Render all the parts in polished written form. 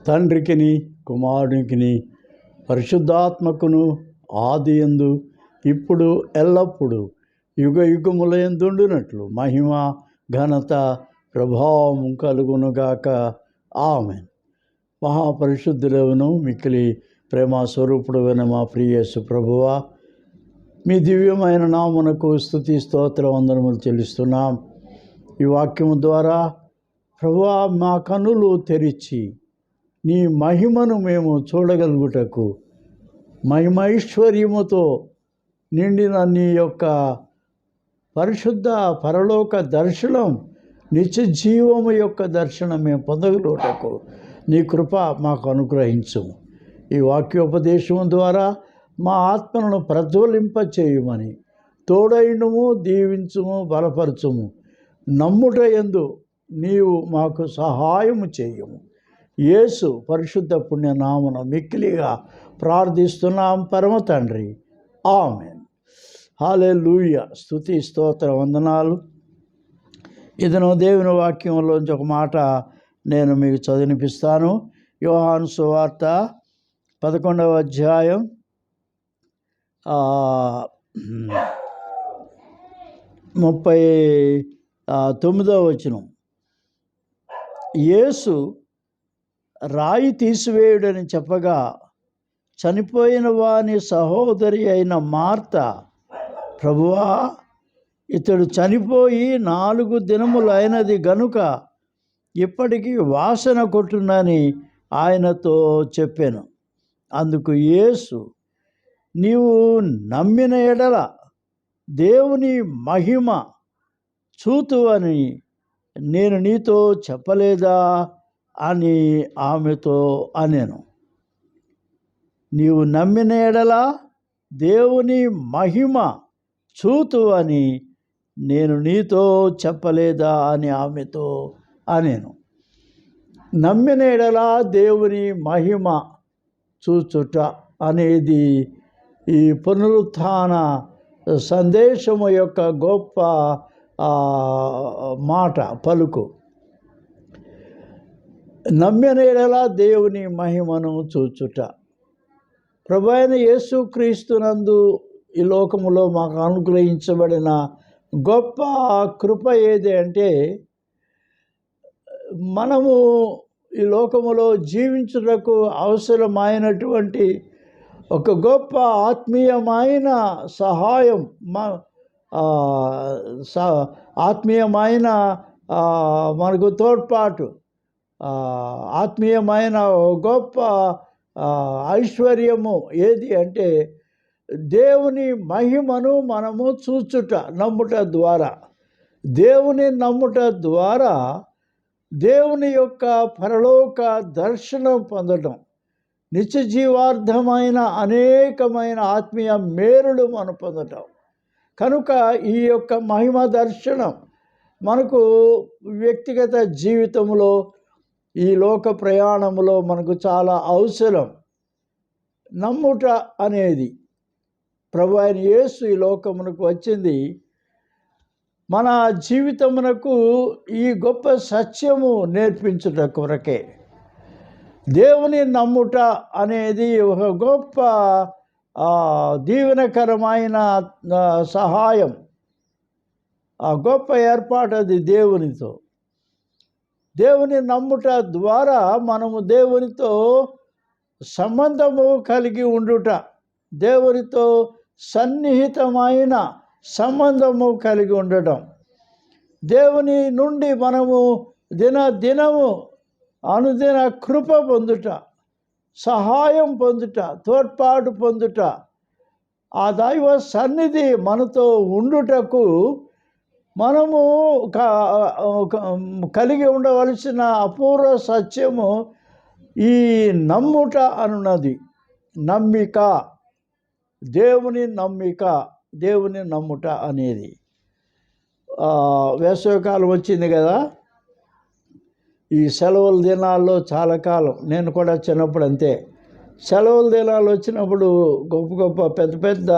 తండ్రికిని కుమారునికిని పరిశుద్ధాత్మకును ఆదియందు ఇప్పుడు ఎల్లప్పుడూ యుగ యుగములందుండునట్లు మహిమ ఘనత ప్రభావం కలుగునుగాక. ఆమేన్. మహాపరిశుద్ధుడవును మిక్కిలి ప్రేమ స్వరూపుడైన మా ప్రియ యేసు ప్రభువా, మీ దివ్యమైన నామమునకు స్తుతి స్తోత్ర వందనములు చెల్లిస్తున్నాం. ఈ వాక్యము ద్వారా ప్రభువా, మా కన్నులు తెరిచి నీ మహిమను మేము చూడగలుగుటకు, మహిమైశ్వర్యముతో నిండిన నీ యొక్క పరిశుద్ధ పరలోక దర్శనం, నిత్య జీవము యొక్క దర్శనం మేము పొందగలుగుటకు నీ కృప మాకు అనుగ్రహించుము. ఈ వాక్యోపదేశం ద్వారా మా ఆత్మలను ప్రజ్వలింపచేయుమని తోడైండుము, దీవించుము, బలపరచుము. నమ్ముట యందు నీవు మాకు సహాయము చేయుము. యేసు పరిశుద్ధ పుణ్యనామమున మిక్కిలిగా ప్రార్థిస్తున్నాం పరమ తండ్రి. ఆమేన్. హల్లెలూయా. స్తుతి స్తోత్ర వందనాలు. ఇదను దేవుని వాక్యంలోంచి ఒక మాట నేను మీకు చదివినిపిస్తాను. యోహాను సువార్త 11వ అధ్యాయం 39వ వచనం. యేసు రాయి తీసివేయుడని చెప్పగా చనిపోయిన వాని సహోదరి అయిన మార్త, ప్రభువా, ఇతడు చనిపోయి 4 దినములు అయినది గనుక ఇప్పటికీ వాసన కొట్టునని ఆయనతో చెప్పాను. అందుకు యేసు, నీవు నమ్మిన ఎడల దేవుని మహిమ చూతువని నేను నీతో చెప్పలేదా అని ఆమెతో అనెను. నీవు నమ్మిన ఎడల దేవుని మహిమ చూతువని నేను నీతో చెప్పలేదా అని ఆమెతో అనెను. నమ్మిన ఎడల దేవుని మహిమ చూచుట అనేది ఈ పునరుత్థాన సందేశము యొక్క గొప్ప మాట, పలుకు. నమ్మిన ఎడల దేవుని మహిమను చూచుట. ప్రభువైన యేసుక్రీస్తునందు ఈ లోకములో మాకు అనుగ్రహించబడిన గొప్ప కృప ఏది అంటే, మనము ఈ లోకములో జీవించుటకు అవసరమైనటువంటి ఒక గొప్ప ఆత్మీయమైన సహాయం, ఆత్మీయమైన మనకు తోడ్పాటు, ఆత్మీయమైన గొప్ప ఐశ్వర్యము ఏది అంటే దేవుని మహిమను మనము చూచుట, నమ్ముట ద్వారా. దేవుని నమ్ముట ద్వారా దేవుని యొక్క పరలోక దర్శనం పొందడం, నిత్య జీవార్థమైన అనేకమైన ఆత్మీయ మేలులు మనం పొందటం. కనుక ఈ యొక్క మహిమ దర్శనం మనకు వ్యక్తిగత జీవితంలో, ఈ లోక ప్రయాణంలో మనకు చాలా అవసరం. నమ్ముట అనేది, ప్రభు అయిన యేసు ఈ లోకమునకు వచ్చింది మన జీవితమునకు ఈ గొప్ప సత్యము నేర్పించుట కొరకే. దేవుని నమ్ముట అనేది ఒక గొప్ప దీవెనకరమైన సహాయం, ఆ గొప్ప ఏర్పాటు. అది దేవునితో, దేవుని నమ్ముట ద్వారా మనము దేవునితో సంబంధము కలిగి ఉండుట, దేవునితో సన్నిహితమైన సంబంధము కలిగి ఉండటం, దేవుని నుండి మనము దినము అనుదిన కృప పొందుట, సహాయం పొందుట, తోడ్పాటు పొందుట, ఆ దైవ సన్నిధి మనతో ఉండుటకు మనము కలిగి ఉండవలసిన అపూర్వ సత్యము ఈ నమ్ముట అనున్నది. నమ్మిక, దేవుని నమ్మిక, దేవుని నమ్ముట అనేది. వేసవికాలం వచ్చింది కదా, ఈ సెలవుల దినాల్లో చాలా కాలం, నేను కూడా చిన్నప్పుడు అంతే, సెలవుల దినాలు వచ్చినప్పుడు గొప్ప గొప్ప పెద్ద పెద్ద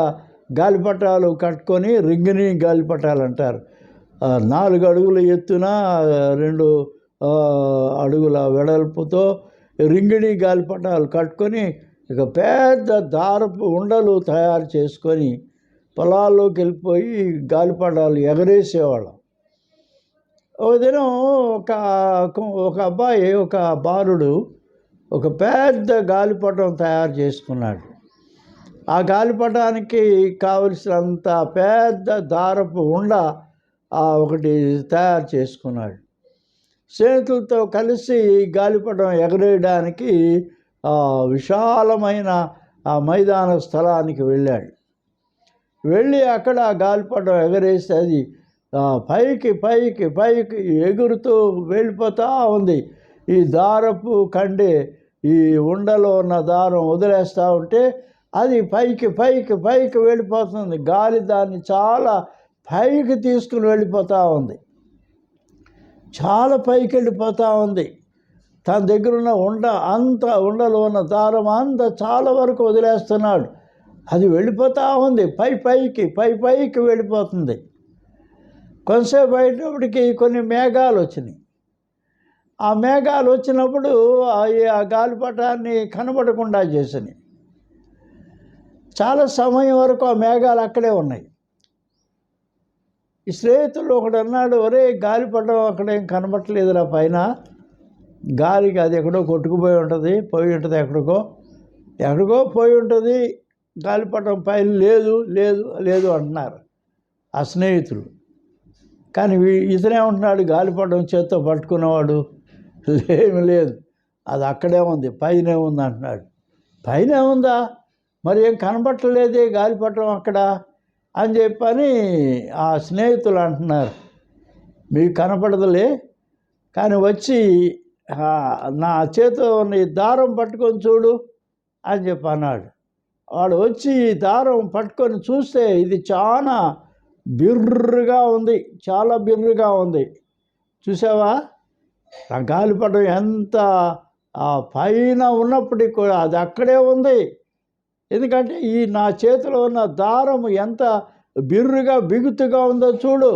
గాలిపటాలు కట్టుకొని, రింగిని గాలిపటాలు అంటారు, 4 అడుగుల ఎత్తున 2 అడుగుల వెడల్పుతో రింగిణి గాలిపటాలు కట్టుకొని ఇక పెద్ద దారపు ఉండలు తయారు చేసుకొని పొలాల్లోకి వెళ్ళిపోయి గాలిపటాలు ఎగరేసేవాళ్ళం. ఒక దినం ఒక అబ్బాయి, ఒక బాలుడు ఒక పెద్ద గాలిపటం తయారు చేసుకున్నాడు. ఆ గాలిపటానికి కావలసినంత పెద్ద దారపు ఉండ ఒకటి తయారు చేసుకున్నాడు. స్నేహితులతో కలిసి గాలిపటం ఎగరేయడానికి విశాలమైన ఆ మైదాన స్థలానికి వెళ్ళాడు. వెళ్ళి అక్కడ గాలిపటం ఎగరేసి అది పైకి పైకి పైకి ఎగురుతూ వెళ్ళిపోతూ ఉంది. ఈ దారపు కండే ఈ ఉండలో ఉన్న దారం వదిలేస్తూ ఉంటే అది పైకి పైకి పైకి వెళ్ళిపోతుంది. గాలి దాన్ని చాలా పైకి తీసుకుని వెళ్ళిపోతూ ఉంది. చాలా పైకి వెళ్ళిపోతూ ఉంది. తన దగ్గర ఉన్న ఉండలో ఉన్న దారం అంతా చాలా వరకు వదిలేస్తున్నాడు. అది వెళ్ళిపోతూ ఉంది, పైకి వెళ్ళిపోతుంది. కొంతసేపు అయ్యేటప్పటికి కొన్ని మేఘాలు వచ్చినాయి. ఆ మేఘాలు వచ్చినప్పుడు ఆ గాలిపటాన్ని కనబడకుండా చేసినాయి. చాలా సమయం వరకు ఆ మేఘాలు అక్కడే ఉన్నాయి. ఈ స్నేహితుడు ఒకడు అన్నాడు, ఒరే గాలిపటం అక్కడేం కనబట్టలేదురా, పైన గాలికి అది ఎక్కడో కొట్టుకుపోయి ఉంటుంది, పోయి ఉంటుంది, ఎక్కడికో పోయి ఉంటుంది, గాలిపటం పైన లేదు లేదు లేదు అంటున్నారు ఆ స్నేహితులు. కానీ ఇతనే ఉంటున్నాడు, గాలిపటం చేత్తో పట్టుకున్నవాడు, ఏమి లేదు, అది అక్కడే ఉంది, పైనే ఉంది అంటున్నాడు. పైనే ఉందా, మరి ఏం కనబట్టలేదే గాలిపటం అక్కడ అని చెప్పని ఆ స్నేహితులు అంటున్నారు. మీకు కనపడదులే, కానీ వచ్చి నా చేతిలో ఉన్న ఈ దారం పట్టుకొని చూడు అని చెప్పి అన్నాడు. వాడు వచ్చి ఈ దారం పట్టుకొని చూస్తే ఇది చాలా బిర్రుగా ఉంది, చాలా బిర్రుగా ఉంది. చూసావా, ఆ గాలిపటం ఎంత పైన ఉన్నప్పటికీ కూడా అది అక్కడే ఉంది. ఎందుకంటే ఈ నా చేతిలో ఉన్న దారం ఎంత బిర్రుగా బిగుతుగా ఉందో చూడు.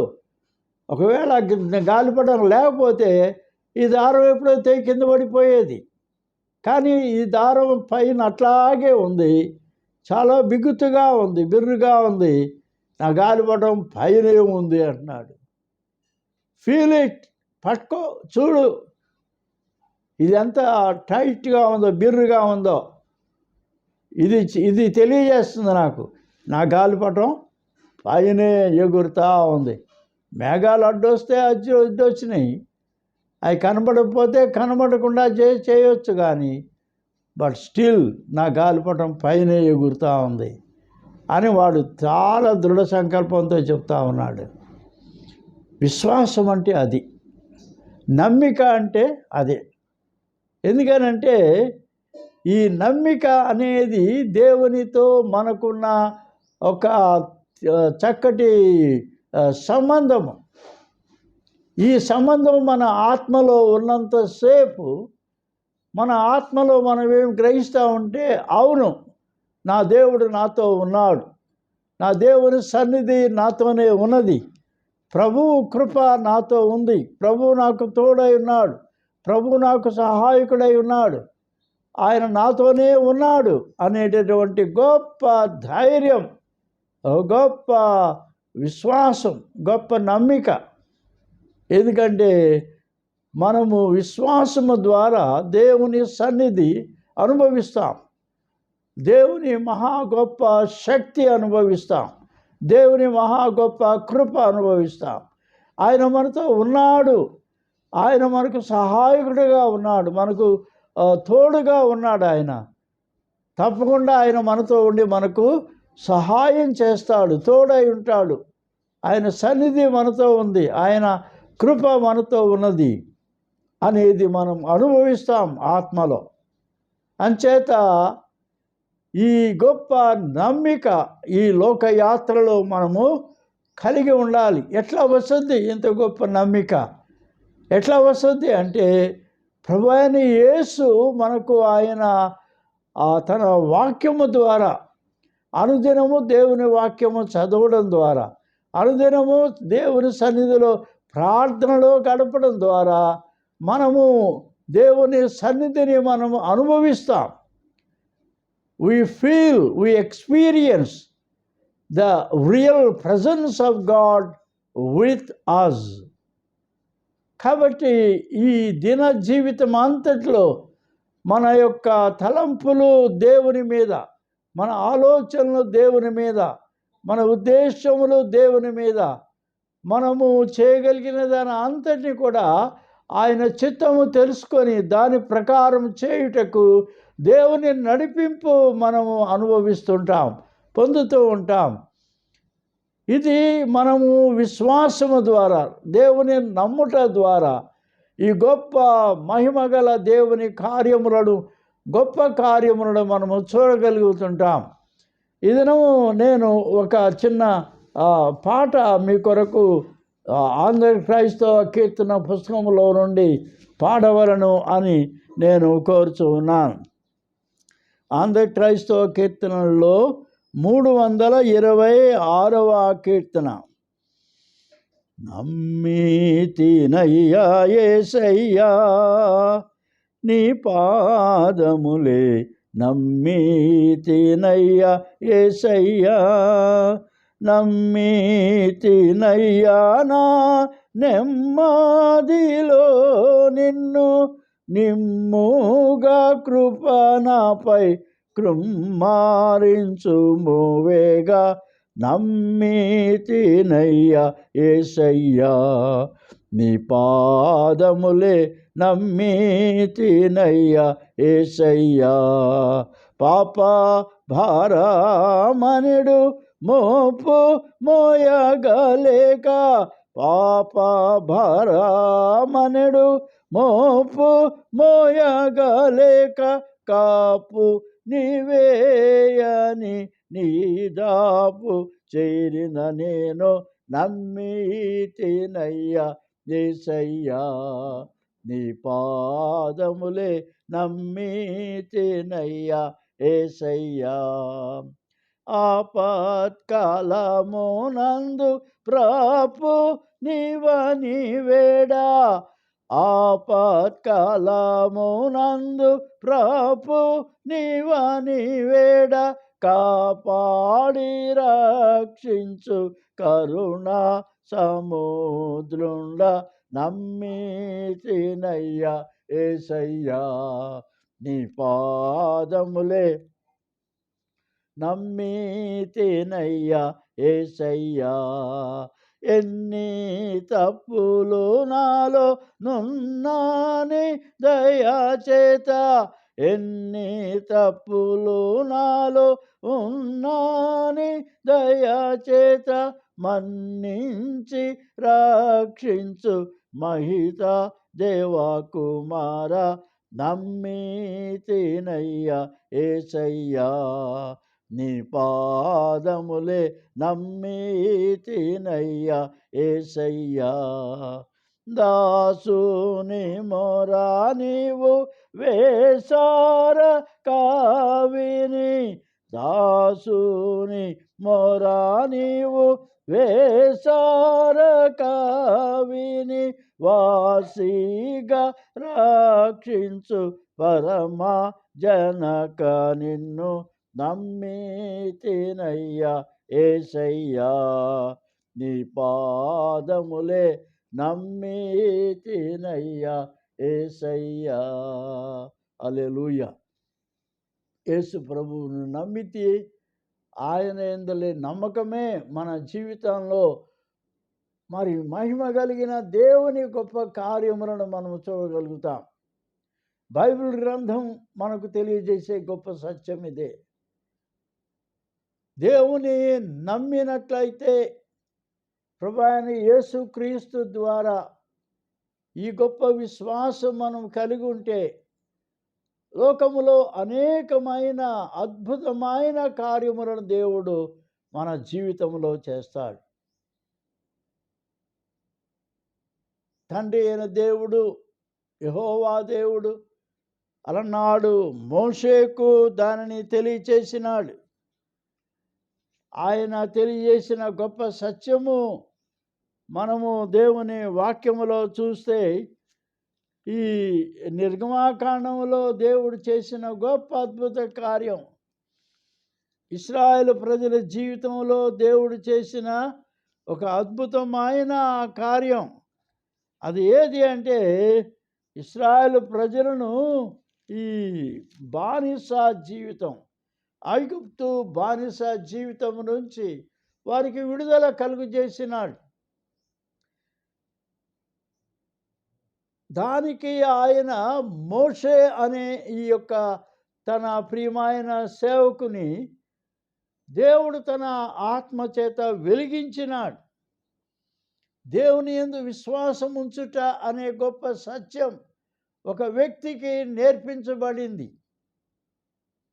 ఒకవేళ గాలిపటం లేకపోతే ఈ దారం ఎప్పుడో తెగి కింద పడిపోయేది. కానీ ఈ దారం పైన అట్లాగే ఉంది, చాలా బిగుతుగా ఉంది, బిర్రుగా ఉంది. నా గాలిపటం పైనే ఉంది అంటున్నాడు. ఫీల్ ఇట్, పట్టుకో చూడు, ఇది ఎంత టైట్గా ఉందో, బిర్రుగా ఉందో. ఇది తెలియజేస్తుంది నాకు, నా గాలిపటం పైనే ఎగురుతూ ఉంది. మేఘాలు అడ్డొస్తే అడ్డొచ్చినాయి, అవి కనబడకపోతే కనబడకుండా చేయొచ్చు, కానీ బట్ స్టిల్ నా గాలిపటం పైనే ఎగురుతూ ఉంది అని వాడు చాలా దృఢ సంకల్పంతో చెప్తా ఉన్నాడు. విశ్వాసం అంటే అది, నమ్మిక అంటే అదే. ఎందుకనంటే ఈ నమ్మిక అనేది దేవునితో మనకున్న ఒక చక్కటి సంబంధము. ఈ సంబంధం మన ఆత్మలో ఉన్నంతసేపు, మన ఆత్మలో మనం ఏమి గ్రహిస్తూ ఉంటే, అవును నా దేవుడు నాతో ఉన్నాడు, నా దేవుని సన్నిధి నాతోనే ఉన్నది, ప్రభువు కృప నాతో ఉంది, ప్రభువు నాకు తోడై ఉన్నాడు, ప్రభువు నాకు సహాయకుడై ఉన్నాడు, ఆయన నాతోనే ఉన్నాడు అనేటటువంటి గొప్ప ధైర్యం, గొప్ప విశ్వాసం, గొప్ప నమ్మిక. ఎందుకంటే మనము విశ్వాసము ద్వారా దేవుని సన్నిధి అనుభవిస్తాం, దేవుని మహా గొప్ప శక్తి అనుభవిస్తాం, దేవుని మహా గొప్ప కృప అనుభవిస్తాం. ఆయన మనతో ఉన్నాడు, ఆయన మనకు సహాయకుడిగా ఉన్నాడు, మనకు తోడుగా ఉన్నాడు. ఆయన తప్పకుండా ఆయన మనతో ఉండి మనకు సహాయం చేస్తాడు, తోడై ఉంటాడు. ఆయన సన్నిధి మనతో ఉంది, ఆయన కృప మనతో ఉన్నది అనేది మనం అనుభవిస్తాం ఆత్మలో. అంచేత ఈ గొప్ప నమ్మిక ఈ లోకయాత్రలో మనము కలిగి ఉండాలి. ఎట్లా వస్తుంది ఇంత గొప్ప నమ్మిక? ఎట్లా వస్తుంది అంటే, ప్రభువైన యేసు మనకు ఆయన తన వాక్యము ద్వారా, అనుదినము దేవుని వాక్యము చదవడం ద్వారా, అనుదినము దేవుని సన్నిధిలో ప్రార్థనలో గడపడం ద్వారా మనము దేవుని సన్నిధిని మనము అనుభవిస్తాం. we experience the real presence of God with us. కాబట్టి ఈ దిన జీవితం అంతట్లో మన యొక్క తలంపులు దేవుని మీద, మన ఆలోచనలు దేవుని మీద, మన ఉద్దేశములు దేవుని మీద, మనము చేయగలిగిన దాని అంతటిని కూడా ఆయన చిత్తము తెలుసుకొని దాని ప్రకారం చేయుటకు దేవుని నడిపింపు మనము అనుభవిస్తుంటాం, పొందుతూ ఉంటాం. ఇది మనము విశ్వాసము ద్వారా, దేవుని నమ్ముట ద్వారా ఈ గొప్ప మహిమగల దేవుని కార్యములను, గొప్ప కార్యములను మనము చూడగలుగుతుంటాం. ఈ దినము నేను ఒక చిన్న పాట మీ కొరకు ఆంధ్ర క్రైస్తవ కీర్తన పుస్తకంలో నుండి పాడవలను అని నేను కోరుచు ఉన్నాను. ఆంధ్ర క్రైస్తవ కీర్తనల్లో 326వ కీర్తన. నమ్మితినయ్యా యేసయ్యా నీ పాదములే, నమ్మితినయ్యా యేసయ్యా, నమ్మితినయ్యా నా నెమ్మదిలో నిన్ను, నిమ్ముగా కృప నాపై కృమ్మారించుమోవేగా, నమ్మితినయ్యా యేసయ్యా నీ పాదములే, నమ్మితినయ్యా యేసయ్యా. పాప భారమనుడు మోపు మోయగలేక, పాప భారమనుడు మోపు మోయగలేక, కాపు నీవేయని నీదాపు చేరిన నేను, నమ్మితినయ్యా యేసయ్యా నీ పాదములే, నమ్మితినయ్యా యేసయ్యా. ఆపత్కాలమునందు ప్రాపు నీవని వేడా, ఆపత్కాలమునందు ప్రాపు నీవని వేడ, కాపాడి రక్షించు కరుణా సముద్రుండ, నమ్మితినయ్యా యేసయ్యా నీ పాదములే, నమ్మితినయ్యా యేసయ్యా. ఎన్ని తప్పులు నాలో నున్నాని దయచేత, ఎన్ని తప్పులు నాలో ఉన్నాని దయచేత, మన్నించి రక్షించు మహిత దేవకుమార, నమ్మితినయ్యా యేసయ్యా నీ పాదములే, నమ్మితినయ్యా యేసయ్యా. దాసుని మొరా నీవు వేసార కావిని, దాసుని మొరా నీవు వేసార కావిని, వాసిగా రక్షించు పరమ జనక నిన్ను, నమ్మితినయ్యా యేసయ్యా నీ పాదములే, నమ్మితినయ్యా యేసయ్యా. హల్లెలూయా. యేసు ప్రభువును నమ్మితి ఆయన యందలి నమ్మకమే మన జీవితంలో మరి మహిమ కలిగిన దేవుని గొప్ప కార్యములను మనం చూడగలుగుతాం. బైబిల్ గ్రంథం మనకు తెలియజేసే గొప్ప సత్యం ఇదే. దేవుని నమ్మినట్లయితే, ప్రభువైన యేసుక్రీస్తు ద్వారా ఈ గొప్ప విశ్వాసం మనం కలిగి ఉంటే, లోకములో అనేకమైన అద్భుతమైన కార్యములను దేవుడు మన జీవితంలో చేస్తాడు. తండ్రి అయిన దేవుడు యెహోవా దేవుడు అలనాడు మోషేకు దానిని తెలియచేసినాడు. ఆయన తెలియజేసిన గొప్ప సత్యము మనము దేవుని వాక్యములో చూస్తే, ఈ నిర్గమాకాండంలో దేవుడు చేసిన గొప్ప అద్భుత కార్యం, ఇశ్రాయేలు ప్రజల జీవితంలో దేవుడు చేసిన ఒక అద్భుతమైన కార్యం, అది ఏది అంటే ఇశ్రాయేలు ప్రజలను ఈ బానిస జీవితం, ఐగుప్తు బానిస జీవితం నుంచి వారికి విడుదల కలుగజేసినాడు. దానికి ఆయన మోషే అనే ఈ యొక్క తన ప్రియమైన సేవకుని దేవుడు తన ఆత్మ చేత వెలిగించినాడు. దేవుని యందు విశ్వాసం ఉంచుట అనే గొప్ప సత్యం ఒక వ్యక్తికి నేర్పించబడింది.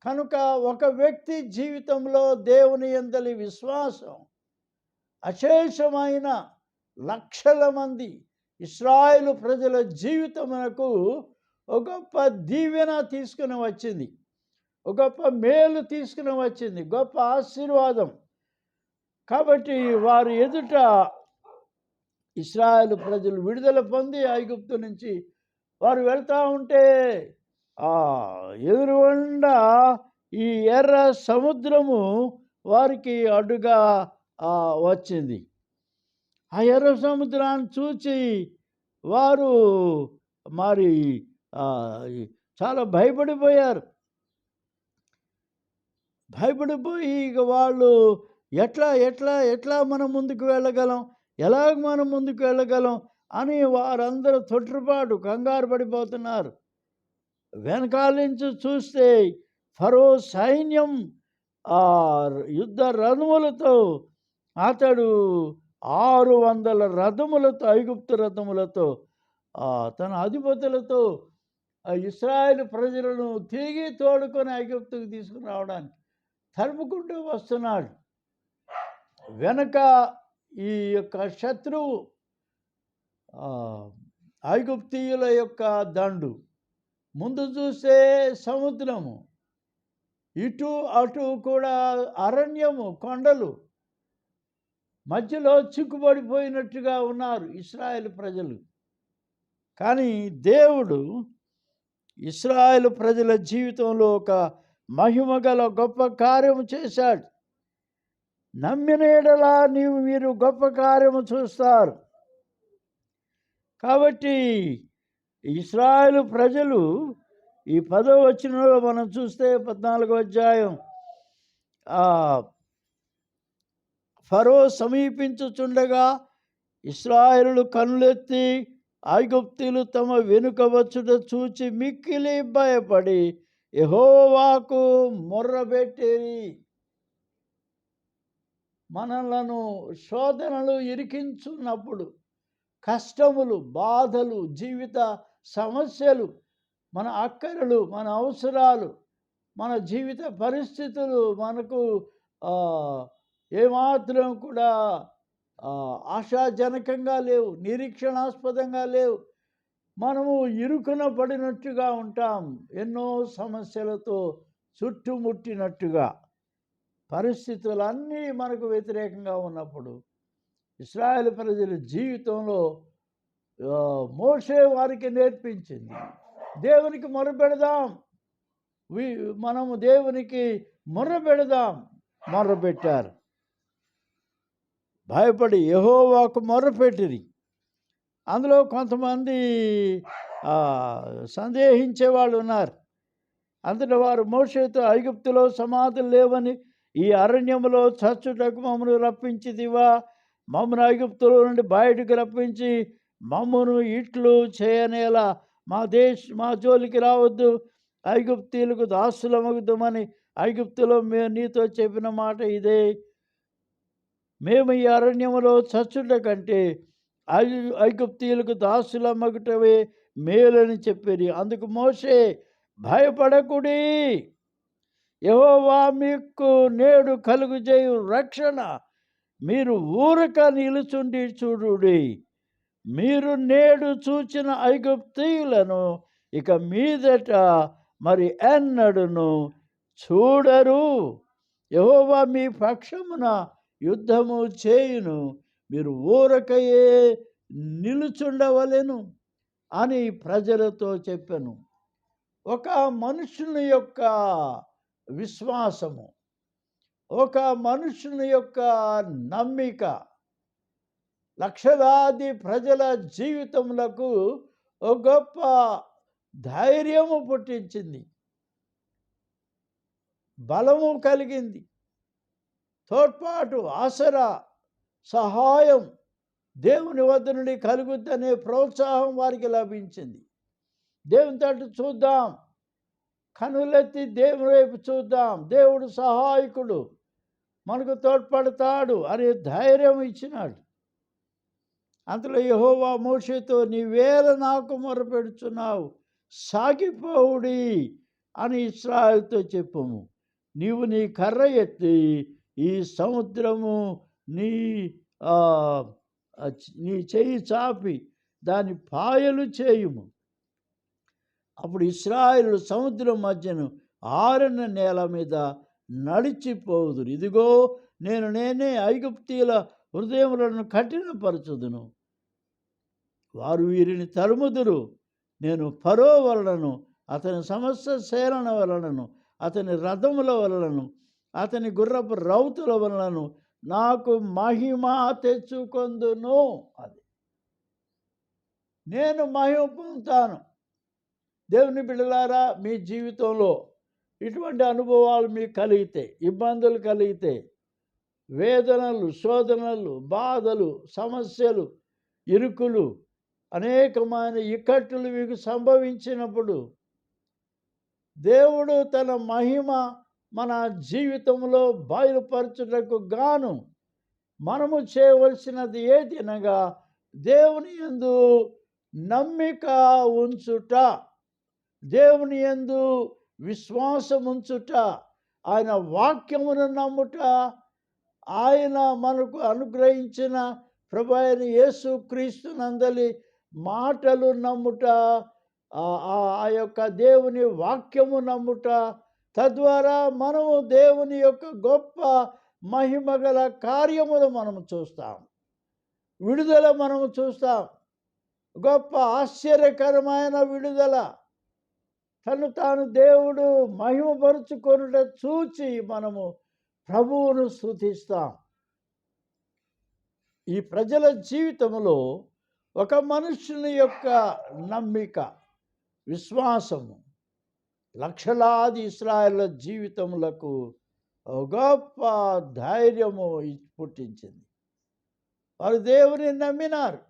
కనుక ఒక వ్యక్తి జీవితంలో దేవుని యందలి విశ్వాసం అశేషమైన లక్షల మంది ఇశ్రాయేలు ప్రజల జీవితమునకు ఒక గొప్ప దీవెన తీసుకుని వచ్చింది, ఒక గొప్ప మేలు తీసుకుని వచ్చింది, గొప్ప ఆశీర్వాదం. కాబట్టి వారు ఎదుట ఇశ్రాయేలు ప్రజలు విడుదల పొంది ఐగుప్తు నుంచి వారు వెళ్తూ ఉంటే ఎదురుగుండా ఈ ఎర్ర సముద్రము వారికి అడ్డుగా వచ్చింది. ఆ ఎర్ర సముద్రాన్ని చూచి వారు మరి చాలా భయపడిపోయారు. భయపడిపోయి ఇక వాళ్ళు ఎట్లా ఎట్లా ఎట్లా మనం ముందుకు వెళ్ళగలం, ఎలాగ మనం ముందుకు వెళ్ళగలం అని వారందరూ తొట్రుపాటు కంగారు పడిపోతున్నారు. వెనకాల నుంచి చూస్తే ఫరో సైన్యం యుద్ధ రథములతో, అతడు 600 రథములతో, ఐగుప్తు రథములతో, తన అధిపతులతో ఇశ్రాయేలు ప్రజలను తిరిగి తోడుకొని ఐగుప్తుకు తీసుకుని రావడానికి తరుముకుంటూ వస్తున్నాడు. వెనక ఈ యొక్క శత్రువు ఐగుప్తీయుల యొక్క దండు, ముందు చూస్తే సముద్రము, ఇటు అటు కూడా అరణ్యము, కొండలు, మధ్యలో చిక్కుబడిపోయినట్టుగా ఉన్నారు ఇశ్రాయేలు ప్రజలు. కానీ దేవుడు ఇశ్రాయేలు ప్రజల జీవితంలో ఒక మహిమగల గొప్ప కార్యము చేశాడు. నమ్మిన యెడల మీరు గొప్ప కార్యము చూస్తారు. కాబట్టి ఇశ్రాయేలు ప్రజలు ఈ 10వ వచనంలో మనం చూస్తే 14వ అధ్యాయం, ఫరో సమీపించుచుండగా ఇశ్రాయేలు కనులెత్తి ఐగుప్తీయులు తమ వెనుక వచ్చుట చూచి మిక్కిలి భయపడి యెహోవాకు మొర్రబెట్టిరి. మనలను శోధనలు ఇరికించున్నప్పుడు, కష్టములు, బాధలు, జీవిత సమస్యలు, మన అక్కరలు, మన అవసరాలు, మన జీవిత పరిస్థితులు మనకు ఏమాత్రం కూడా ఆశాజనకంగా లేవు, నిరీక్షణాస్పదంగా లేవు. మనము ఇరుకున పడినట్టుగా ఉంటాం, ఎన్నో సమస్యలతో చుట్టుముట్టినట్టుగా. పరిస్థితులన్నీ మనకు వ్యతిరేకంగా ఉన్నప్పుడు ఇశ్రాయేలు ప్రజల జీవితంలో మోషే వారికి నేర్పించింది, దేవునికి మొరపెడదాం, మనము దేవునికి మొర్రపెడదాం. మొర్రపెట్టారు, భయపడి యెహోవాకు మొర్రపెట్టిరి. అందులో కొంతమంది సందేహించే వాళ్ళు ఉన్నారు. అందులో వారు మోషేతో, ఐగుప్తులో సమాధులు లేవని ఈ అరణ్యములో చచ్చుటకు మమ్మను రప్పించితివా? మమ్మను ఐగుప్తులో నుండి బయటకు రప్పించి మమ్మను ఇట్లు చేయనేలా? మా జోలికి రావద్దు, ఐగుప్తీయులకు దాసులమగుదామని ఐగుప్తులో మేము నీతో చెప్పిన మాట ఇదే. మేము ఈ అరణ్యములో చచ్చుట కంటే ఐగుప్తీయులకు దాసులమగుటవే మేలని చెప్పేది. అందుకు మోషే, భయపడకుడి, యెహోవా మీకు నేడు కలుగుజేయు రక్షణ మీరు ఊరక నిలుచుండి చూడుడి. మీరు నేడు చూచిన ఐగుప్తీయులను ఇక మీదట మరి ఎన్నడూను చూడరు. యెహోవా మీ పక్షమున యుద్ధము చేయును, మీరు ఊరకయే నిలుచుండవలెను. అని ప్రజలతో చెప్పాను. ఒక మనుషుని యొక్క విశ్వాసము, ఒక మనుషుని యొక్క నమ్మిక లక్షలాది ప్రజల జీవితములకు ఒక గొప్ప ధైర్యము పుట్టించింది, బలము కలిగింది, తోడ్పాటు, ఆసరా, సహాయం దేవుని వద్ద నుండి కలుగుద్దనే ప్రోత్సాహం వారికి లభించింది. దేవుని తట్టు చూద్దాం, కనులెత్తి దేవుని వైపు చూద్దాం, దేవుడు సహాయకుడు, మనకు తోడ్పడతాడు అనే ధైర్యం ఇచ్చినాడు. అంతలో యెహోవా మోషేతో, నీవేళ నాకు మొరపెడుచున్నావు, సాగిపోవుడి అని ఇశ్రాయేలుతో చెప్పుము. నీవు నీ కర్ర ఎత్తి ఈ సముద్రము నీ నీ చెయ్యి చాపి దాని పాయలు చేయుము. అప్పుడు ఇశ్రాయేలు సముద్రం మధ్యను ఆరిన నేల మీద నడిచిపోదురు. ఇదిగో నేనే ఐగుప్తీయుల హృదయములను కఠినపరచుదును, వారు వీరిని తరుముదురు. నేను ఫరో వలనను అతని సమస్త సేనల వలనను అతని రథముల వలనను అతని గుర్రపు రౌతుల వలనను నాకు మహిమ తెచ్చుకొందును. అది నేను మహిమ పొందుతాను. దేవుని బిడ్డలారా, మీ జీవితంలో ఇటువంటి అనుభవాలు మీకు కలిగితే, ఇబ్బందులు కలిగితే, వేదనలు, శోధనలు, బాధలు, సమస్యలు, ఇరుకులు, అనేకమైన ఇక్కట్లు మీకు సంభవించినప్పుడు దేవుడు తన మహిమ మన జీవితంలో బయలుపరచుటకు గాను మనము చేయవలసినది ఏది అనగా దేవుని యందు నమ్మిక ఉంచుట, దేవుని యందు విశ్వాసం ఉంచుట, ఆయన వాక్యమును నమ్ముట, ఆయన మనకు అనుగ్రహించిన ప్రభు అయిన యేసు క్రీస్తునందలి మాటలు నమ్ముట, ఆ యొక్క దేవుని వాక్యము నమ్ముట, తద్వారా మనము దేవుని యొక్క గొప్ప మహిమగల కార్యములు మనము చూస్తాం, విడుదల మనము చూస్తాం. గొప్ప ఆశ్చర్యకరమైన విడుదల, తను తాను దేవుడు మహిమపరుచుకొనుట చూచి మనము ప్రభువును స్తుతిస్తాం. ఈ ప్రజల జీవితంలో ఒక మనుషుని యొక్క నమ్మిక, విశ్వాసము లక్షలాది ఇశ్రాయేలు జీవితములకు గొప్ప ధైర్యము పుట్టించింది. వారు దేవుని నమ్మినారు,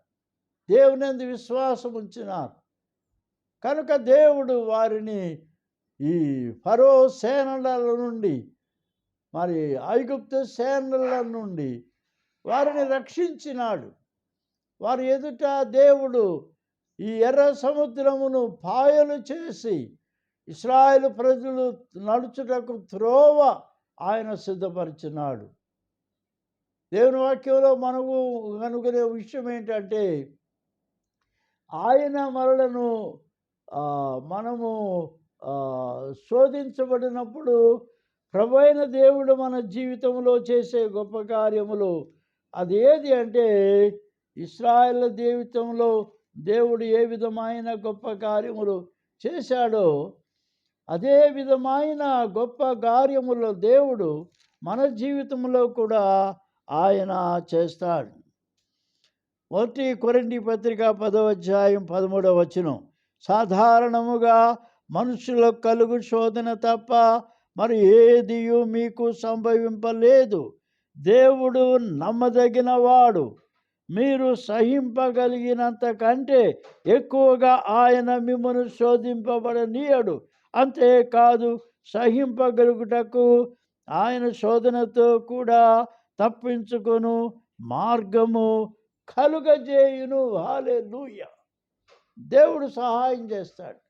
దేవుని యందు విశ్వాసం ఉంచినారు. కనుక దేవుడు వారిని ఈ ఫరో సేనల నుండి, మరి ఐగుప్తు సేనల నుండి వారిని రక్షించినాడు. వారి ఎదుట దేవుడు ఈ ఎర్ర సముద్రమును పాయలు చేసి ఇశ్రాయేలు ప్రజలు నడుచుటకు త్రోవ ఆయన సిద్ధపరిచినాడు. దేవుని వాక్యంలో మనకు కనుగొనే విషయం ఏంటంటే, ఆయన మనలను మనము శోధించబడినప్పుడు ప్రభువైన దేవుడు మన జీవితంలో చేసే గొప్ప కార్యములు అది ఏది అంటే, ఇశ్రాయేలు జీవితంలో దేవుడు ఏ విధమైన గొప్ప కార్యములు చేశాడో అదే విధమైన గొప్ప కార్యములు దేవుడు మన జీవితంలో కూడా ఆయన చేస్తాడు. 1 కొరింథీ పత్రిక 10వ అధ్యాయం 13వ వచనం, సాధారణముగా మనుషులకు కలుగు శోధన తప్ప మరి ఏదియు మీకు సంభవింపలేదు. దేవుడు నమ్మదగిన వాడు, మీరు సహింపగలిగినంత కంటే ఎక్కువగా ఆయన మిమ్మల్ని శోధింపబడనీయడు. అంతేకాదు, సహింపగలుగుటకు ఆయన శోధనతో కూడా తప్పించుకొను మార్గము కలుగజేయును. హల్లెలూయా! దేవుడు సహాయం చేస్తాడు.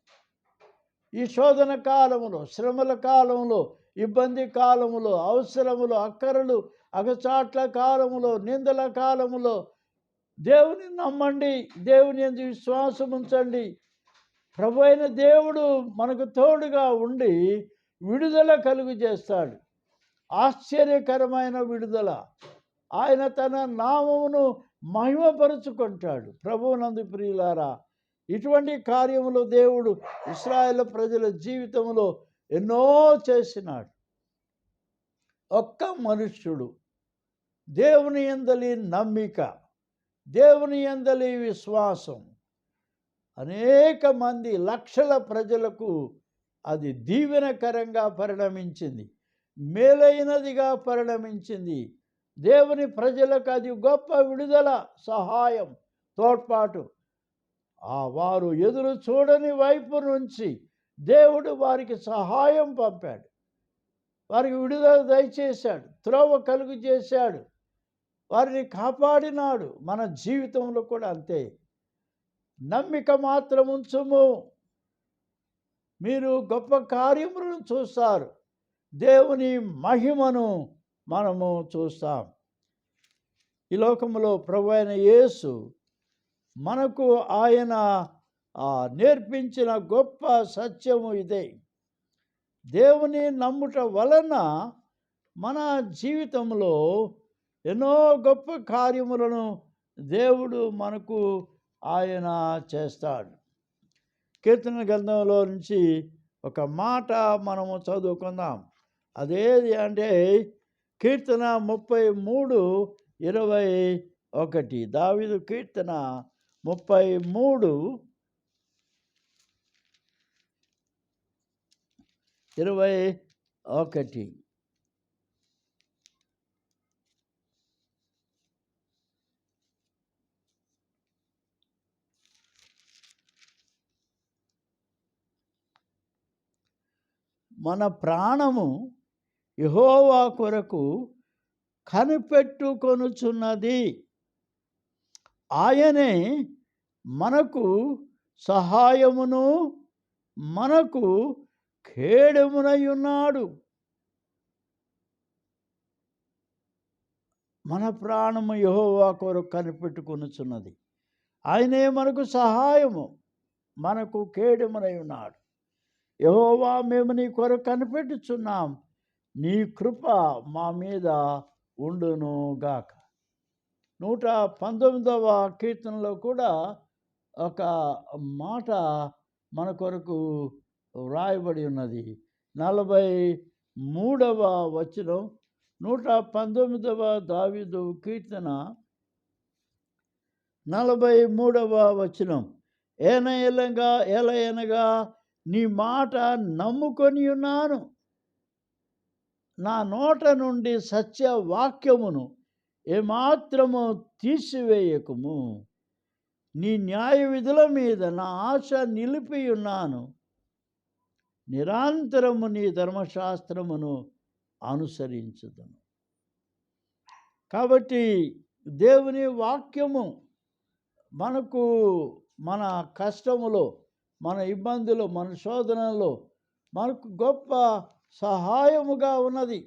ఈ శోధన కాలములో, శ్రమల కాలంలో, ఇబ్బంది కాలములో, అవసరములు, అక్కరలు, అగచాట్ల కాలములో, నిందల కాలములో దేవుని నమ్మండి, దేవుని యందు విశ్వాసం ఉంచండి. ప్రభు అయిన దేవుడు మనకు తోడుగా ఉండి విడుదల కలుగు చేస్తాడు. ఆశ్చర్యకరమైన విడుదల. ఆయన తన నామమును మహిమపరుచుకుంటాడు. ప్రభువునందు ప్రియులారా, ఇటువంటి కార్యములు దేవుడు ఇశ్రాయేలు ప్రజల జీవితంలో ఎన్నో చేసినాడు. ఒక్క మనుష్యుడు దేవుని యందలి నమ్మిక, దేవుని యందలి విశ్వాసం అనేక మంది లక్షల ప్రజలకు అది దీవెనకరంగా పరిణమించింది, మేలైనదిగా పరిణమించింది. దేవుని ప్రజలకు అది గొప్ప విడుదల, సహాయం, తోడ్పాటు. వారు ఎదురు చూడని వైపు నుంచి దేవుడు వారికి సహాయం పంపాడు, వారికి విడుదల దయచేశాడు, త్రోవ కలుగు చేశాడు, వారిని కాపాడినాడు. మన జీవితంలో కూడా అంతే. నమ్మిక మాత్రం ఉంచుము, మీరు గొప్ప కార్యములను చూస్తారు, దేవుని మహిమను మనము చూస్తాం. ఈ లోకంలో ప్రభువైన యేసు మనకు ఆయన నేర్పించిన గొప్ప సత్యము ఇదే. దేవుని నమ్ముట వలన మన జీవితంలో ఎన్నో గొప్ప కార్యములను దేవుడు మనకు ఆయన చేస్తాడు. కీర్తన గ్రంథంలో నుంచి ఒక మాట మనము చదువుకుందాం. అదేది అంటే కీర్తన 33:21. దావీదు కీర్తన 33:21. మన ప్రాణము యెహోవా కొరకు కనిపెట్టుకొనుచున్నది, ఆయనే మనకు సహాయమును మనకు ఖేడమునై ఉన్నాడు. మన ప్రాణము యెహోవా కొరకు కనిపెట్టుకొనుచున్నది, ఆయనే మనకు సహాయము మనకు ఖేడమునై ఉన్నాడు. యెహోవా, మేము నీ కొరకు కనిపెట్టుచున్నాం, నీ కృప మా మీద ఉండును గాక. 119వ కీర్తనలో కూడా ఒక మాట మన కొరకు వ్రాయబడి ఉన్నది. 43వ వచనం, 119వ దావీదు కీర్తన 43వ వచనం. ఏలయనగా నీ మాట నమ్ముకొని ఉన్నాను, నా నోట నుండి సత్య వాక్యమును ఏమాత్రము తీసివేయకుము. నీ న్యాయ విధుల మీద నా ఆశ నిలిపి ఉన్నాను, నిరంతరము నీ ధర్మశాస్త్రమును అనుసరించుదును. కాబట్టి దేవుని వాక్యము మనకు మన కష్టములో, మన ఇబ్బందులు, మన శోధనలో మనకు గొప్ప సహాయముగా ఉన్నది,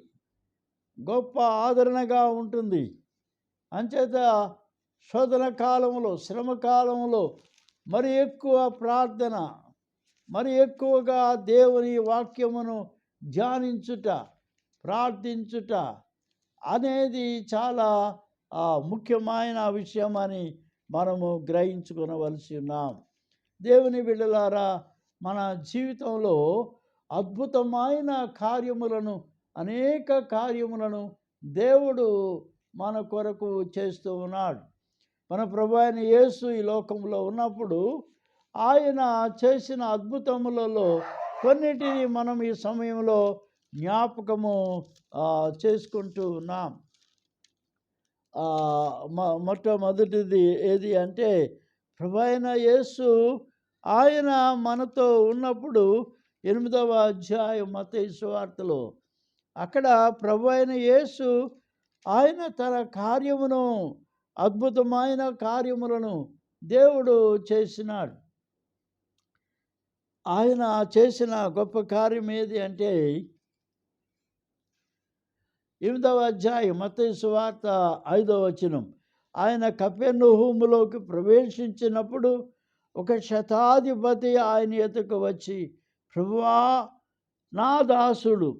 గొప్ప ఆదరణగా ఉంటుంది. అంచేత శోధన కాలంలో, శ్రమ కాలంలో మరి ఎక్కువ ప్రార్థన, మరి ఎక్కువగా దేవుని వాక్యమును ధ్యానించుట, ప్రార్థించుట అనేది చాలా ముఖ్యమైన విషయం అని మనము గ్రహించుకొనవలసి ఉన్నాం. దేవుని బిడ్డలారా, మన జీవితంలో అద్భుతమైన కార్యములను, అనేక కార్యములను దేవుడు మన కొరకు చేస్తూ ఉన్నాడు. మన ప్రభువైన యేసు ఈ లోకంలో ఉన్నప్పుడు ఆయన చేసిన అద్భుతములలో కొన్నిటిని మనం ఈ సమయంలో జ్ఞాపకము చేసుకుంటూ ఉన్నాం. మొట్టమొదటిది ఏది అంటే, ప్రభువైన యేసు ఆయన మనతో ఉన్నప్పుడు 8వ అధ్యాయం మత్తయి సువార్తలో, అక్కడ ప్రభువైన యేసు ఆయన తన కార్యమును, అద్భుతమైన కార్యములను దేవుడు చేసినాడు. ఆయన చేసిన గొప్ప కార్యం ఏది అంటే 8వ అధ్యాయం మత్తయి సువార్త 5వ వచనం. ఆయన కపెర్నహూములోకి ప్రవేశించినప్పుడు ఒక శతాధిపతి ఆయన ఎదుకు వచ్చి, ప్రభువా, నా దాసుడు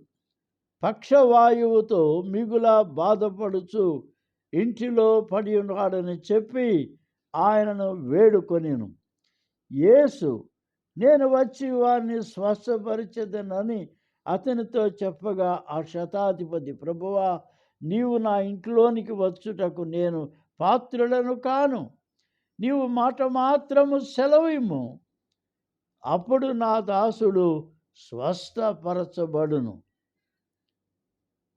పక్షవాయువుతో మిగుల బాధపడుచు ఇంటిలో పడి ఉన్నాడని చెప్పి ఆయనను వేడుకొనెను. యేసు, నేను వచ్చి వారిని స్వస్థపరిచెదనని అతనితో చెప్పగా, ఆ శతాధిపతి, ప్రభువా, నీవు నా ఇంట్లోనికి వచ్చుటకు నేను పాత్రులను కాను. నీవు మాట మాత్రము సెలవిమ్ము, అప్పుడు నా దాసుడు స్వస్థపరచబడును.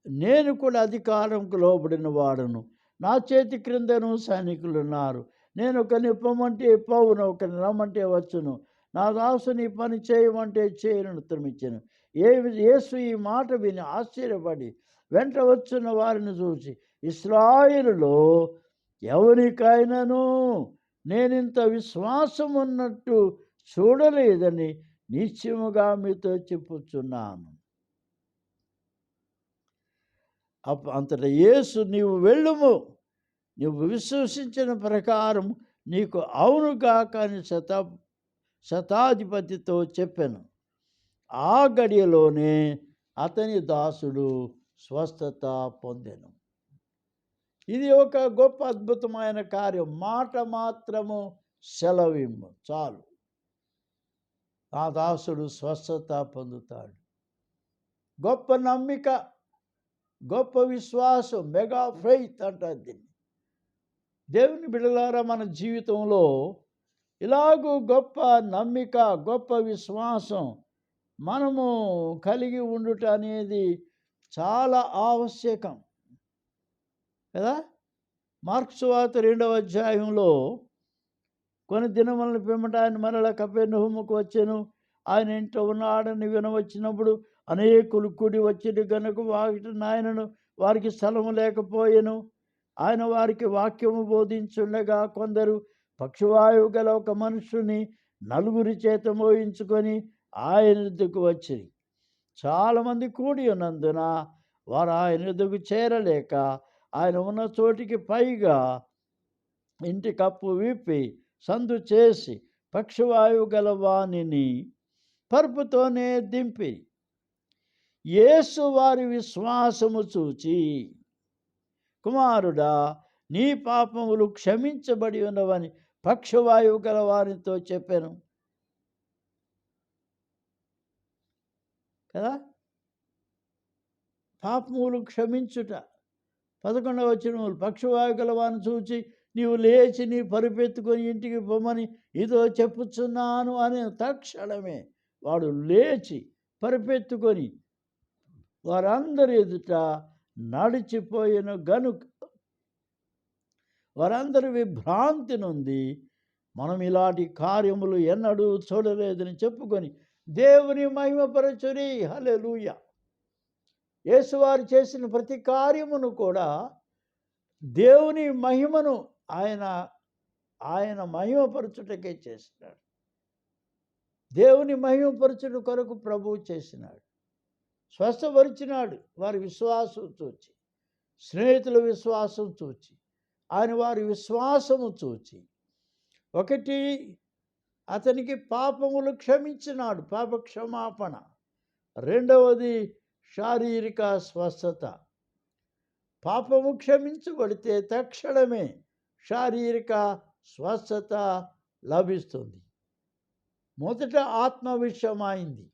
నేను కూడా అధికారంకు లోబడిన వాడును. నా చేతి క్రిందను సైనికులున్నారు. నేను ఒకరిని ఇప్పమంటే ఇప్పవును, ఒకరిని రమ్మంటే వచ్చును. నా దాసుని పని చేయమంటే చేయను ఉత్తరమిచ్చాను. యేసు ఈ మాట విని ఆశ్చర్యపడి వెంట వచ్చున్న వారిని చూసి, ఇశ్రాయేలులో ఎవరికైనాను నేనింత విశ్వాసం ఉన్నట్టు చూడలేదని నిశ్చయముగా మీతో చెప్పుచున్నాను. అంతటా యేసు, నీవు వెళ్ళుము, నువ్వు విశ్వసించిన ప్రకారం నీకు అవునుగాక అని శతాధిపతితో చెప్పాను. ఆ గడియలోనే అతని దాసుడు స్వస్థత పొందెను. ఇది ఒక గొప్ప అద్భుతమైన కార్యం. మాట మాత్రము సెలవిమ్ము చాలు, ఆ దాసుడు స్వస్థత పొందుతాడు. గొప్ప నమ్మిక, గొప్ప విశ్వాసం, మెగా ఫెయిత్ అంటారు దీన్ని. దేవుని బిడ్డలారా, మన జీవితంలో ఇలాగూ గొప్ప నమ్మిక, గొప్ప విశ్వాసం మనము కలిగి ఉండుట అనేది చాలా ఆవశ్యకం కదా. మార్కు సువార్త 2వ అధ్యాయంలో కొన్ని దినములను పిమ్మట ఆయన మరల కపెర్నహూముకు వచ్చెను. ఆయన ఇంట్లో ఉన్నాడని వినవచ్చినప్పుడు అనేకులు కూడి వచ్చిన గనుక ఆయనను వారికి స్థలము లేకపోయెను. ఆయన వారికి వాక్యము బోధించుండగా కొందరు పక్షవాయువు గల ఒక మనుషుని 4 చేత మోయించుకొని ఆయన ఎద్దుకు వచ్చి, చాలామంది కూడి ఉన్నందున వారు ఆయన ఎద్దుకు చేరలేక ఆయన ఉన్న చోటికి పైగా ఇంటి కప్పు విప్పి సందు చేసి పక్షవాయువు గల వానిని పరుపుతోనే దింపి, యేసు వారి విశ్వాసము చూచి, కుమారుడా, నీ పాపములు క్షమించబడి ఉన్నవని పక్షవాయువు గల వారితో చెప్పాను కదా. పాపములు క్షమించుట. 11వ వచనములు, పక్షవాయువు గల వారిని చూచి నీవు లేచి నీ పరుపెత్తుకొని ఇంటికి పొమ్మని ఇదో చెప్పుచున్నాను అని తక్షణమే వాడు లేచి పరుపెత్తుకొని వారందరి ఎదుట నడిచిపోయిన గనుక వారందరి విభ్రాంతి నుండి మనం ఇలాంటి కార్యములు ఎన్నడూ చూడలేదని చెప్పుకొని దేవుని మహిమపరచురి. హల్లెలూయా. యేసువారు చేసిన ప్రతి కార్యమును కూడా దేవుని మహిమను ఆయన మహిమపరచుటకే చేసినాడు. దేవుని మహిమపరచుట కొరకు ప్రభువు చేసినాడు. స్వస్థపరిచినాడు వారి విశ్వాసం చూచి, స్నేహితుల విశ్వాసం చూచి, ఆయన వారి విశ్వాసము చూచి. ఒకటి, అతనికి పాపములు క్షమించినాడు, పాప క్షమాపణ. రెండవది శారీరక స్వస్థత. పాపము క్షమించబడితే తక్షణమే శారీరక స్వస్థత లభిస్తుంది. మొదట ఆత్మ విషయమైంది,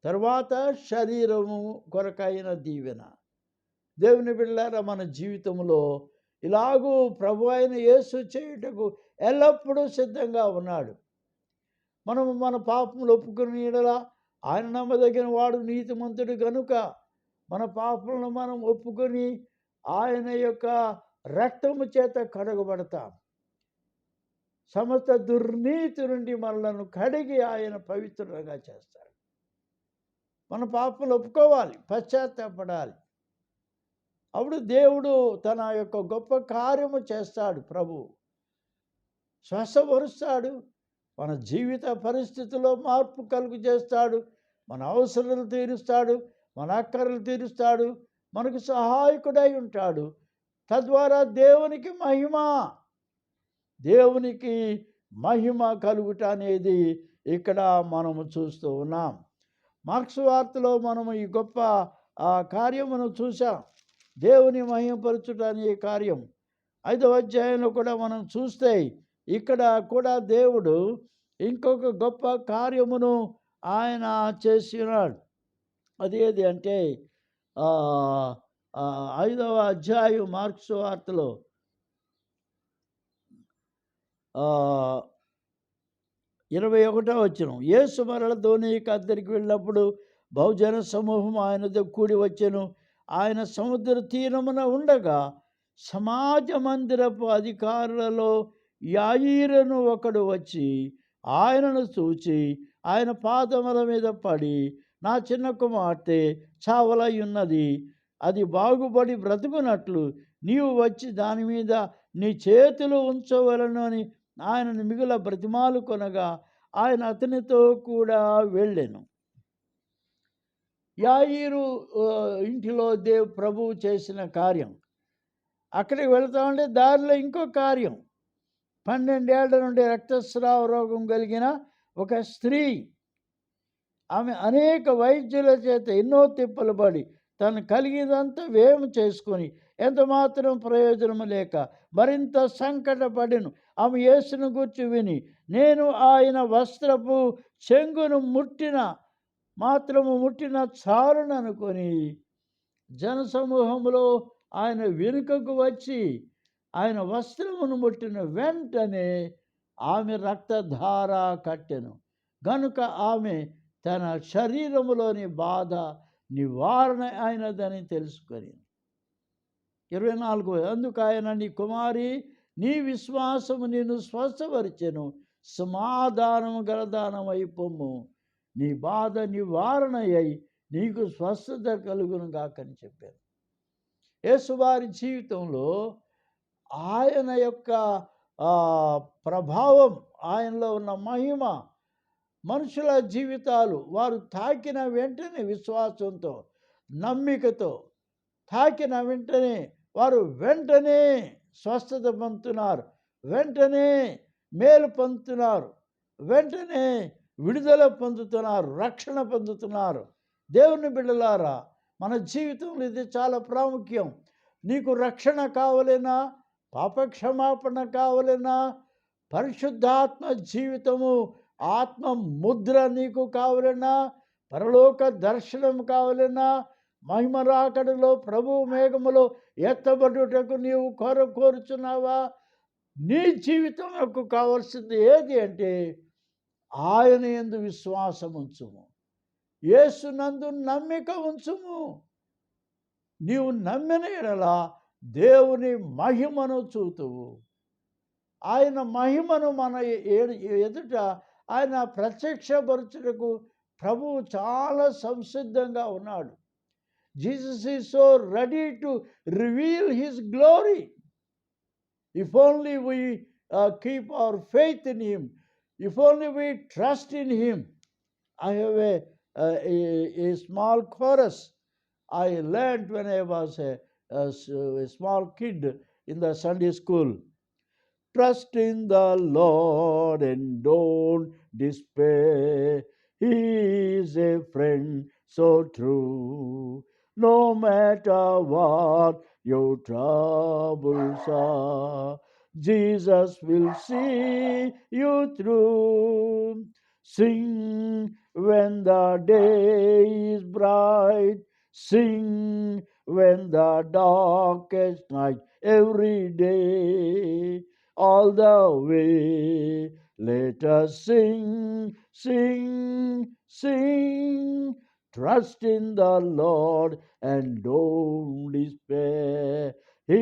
తర్వాత శరీరము కొరకైన దీవెన. దేవుని బిడ్డలారా, మన జీవితంలో ఇలాగూ ప్రభు అయిన యేసు చేయుటకు ఎల్లప్పుడూ సిద్ధంగా ఉన్నాడు. మనము మన పాపములు ఒప్పుకుని యెడల ఆయన నమ్మదగిన వాడు, నీతిమంతుడు గనుక మన పాపములను మనం ఒప్పుకొని ఆయన యొక్క రక్తము చేత కడగబడతాం. సమస్త దుర్నీతి నుండి మనలను కడిగి ఆయన పవిత్రంగా చేస్తాడు. మన పాపములు ఒప్పుకోవాలి, పశ్చాత్తాపడాలి. అప్పుడు దేవుడు తన యొక్క గొప్ప కార్యము చేస్తాడు. ప్రభు స్వస్థపరుస్తాడు, మన జీవిత పరిస్థితుల్లో మార్పు కలుగు చేస్తాడు, మన అవసరాలు తీరుస్తాడు, మన అక్కర్లు తీరుస్తాడు, మనకు సహాయకుడై ఉంటాడు. తద్వారా దేవునికి మహిమ కలుగుట అనేది ఇక్కడ మనము చూస్తూ ఉన్నాం. మార్క్స్ వార్తలో మనము ఈ గొప్ప కార్యమును చూసాం. దేవుని మహిమపరచుట అనే కార్యం 5వ అధ్యాయంలో కూడా మనం చూస్తే ఇక్కడ కూడా దేవుడు ఇంకొక గొప్ప కార్యమును ఆయన చేసి ఉన్నాడు. అదేది అంటే 5వ అధ్యాయం మార్కు సువార్తలో 21వ వచనం, యేసు మరల దోణికి అద్దరికి వెళ్ళినప్పుడు బహుజన సమూహం ఆయనతో కూడి వచ్చెను. ఆయన సముద్ర తీరమున ఉండగా సమాజ మందిరపు అధికారులలో యాయీరును ఒకడు వచ్చి ఆయనను చూచి ఆయన పాదముల మీద పడి, నా చిన్న కుమార్తె చావలై ఉన్నది, అది బాగుపడి బ్రతుకున్నట్లు నీవు వచ్చి దాని మీద నీ చేతులు ఉంచవలను అని ఆయనను మిగుల బ్రతిమాలు కొనగా ఆయన అతనితో కూడా వెళ్ళెను. యాయీరు ఇంటిలో ప్రభువు చేసిన కార్యం. అక్కడికి వెళుతూ ఉంటే దారిలో ఇంకో కార్యం. 12 ఏళ్ల నుండి రక్తస్రావ రోగం కలిగిన ఒక స్త్రీ, ఆమె అనేక వైద్యుల చేత ఎన్నో తిప్పలు పడి తను కలిగినంత వ్యయం చేసుకొని ఎంత మాత్రం ప్రయోజనము లేక మరింత సంకటపడిను. ఆమె యేసును గూర్చి విని, నేను ఆయన వస్త్రపు చెంగును ముట్టిన చాలును అనుకొని జనసమూహంలో ఆయన వెనుకకు వచ్చి ఆయన వస్త్రమును ముట్టిన వెంటనే ఆమె రక్తధార కట్టెను. గనుక ఆమె తన శరీరములోని బాధ నివారణ అయినదని తెలుసుకొని 24, అందుకు ఆయన, నీ కుమారి నీ విశ్వాసము నిన్ను స్వస్థపరిచెను, సమాధానము గలదానమై పొమ్ము, నీ బాధ నివారణ అయి నీకు స్వస్థత కలుగును గాకని చెప్పారు. యేసువారి జీవితంలో ఆయన యొక్క ప్రభావం, ఆయనలో ఉన్న మహిమ, మనుషుల జీవితాలు వారు తాకిన వెంటనే విశ్వాసంతో, నమ్మికతో తాకిన వెంటనే వారు వెంటనే స్వస్థత పొందుతున్నారు, వెంటనే మేలు పొందుతున్నారు, వెంటనే విడుదల పొందుతున్నారు, రక్షణ పొందుతున్నారు. దేవుని బిడ్డలారా, మన జీవితంలో ఇది చాలా ప్రాముఖ్యం. నీకు రక్షణ కావాలన్నా, పాపక్షమాపణ కావాలన్నా, పరిశుద్ధాత్మ జీవితము, ఆత్మ ముద్ర నీకు కావాలన్నా, పరలోక దర్శనం కావాలన్నా, మహిమ రాకడలో ప్రభు మేఘములో ఎత్తబడుటకు నీవు కోరుచున్నావా? నీ జీవితంకు కావాల్సింది ఏది అంటే ఆయన యందు విశ్వాసం ఉంచుము, యేసునందు నమ్మిక ఉంచుము. నీవు నమ్మిన ఎడల దేవుని మహిమను చూతువు. ఆయన మహిమను మన ఎదుట ఆయన ప్రత్యక్షపరచుటకు ప్రభువు చాలా సంసిద్ధంగా ఉన్నాడు. Jesus is so ready to reveal his glory. If only we keep our faith in him, if only we trust in him. I have a small chorus I learned when I was a small kid in the Sunday school. Trust in the Lord and don't despair. He is a friend so true. No matter what your troubles are, Jesus will see you through. Sing when the day is bright. Sing when the darkest night. Every day, all the way, let us sing, sing, sing. Trust in the Lord and don't despair. He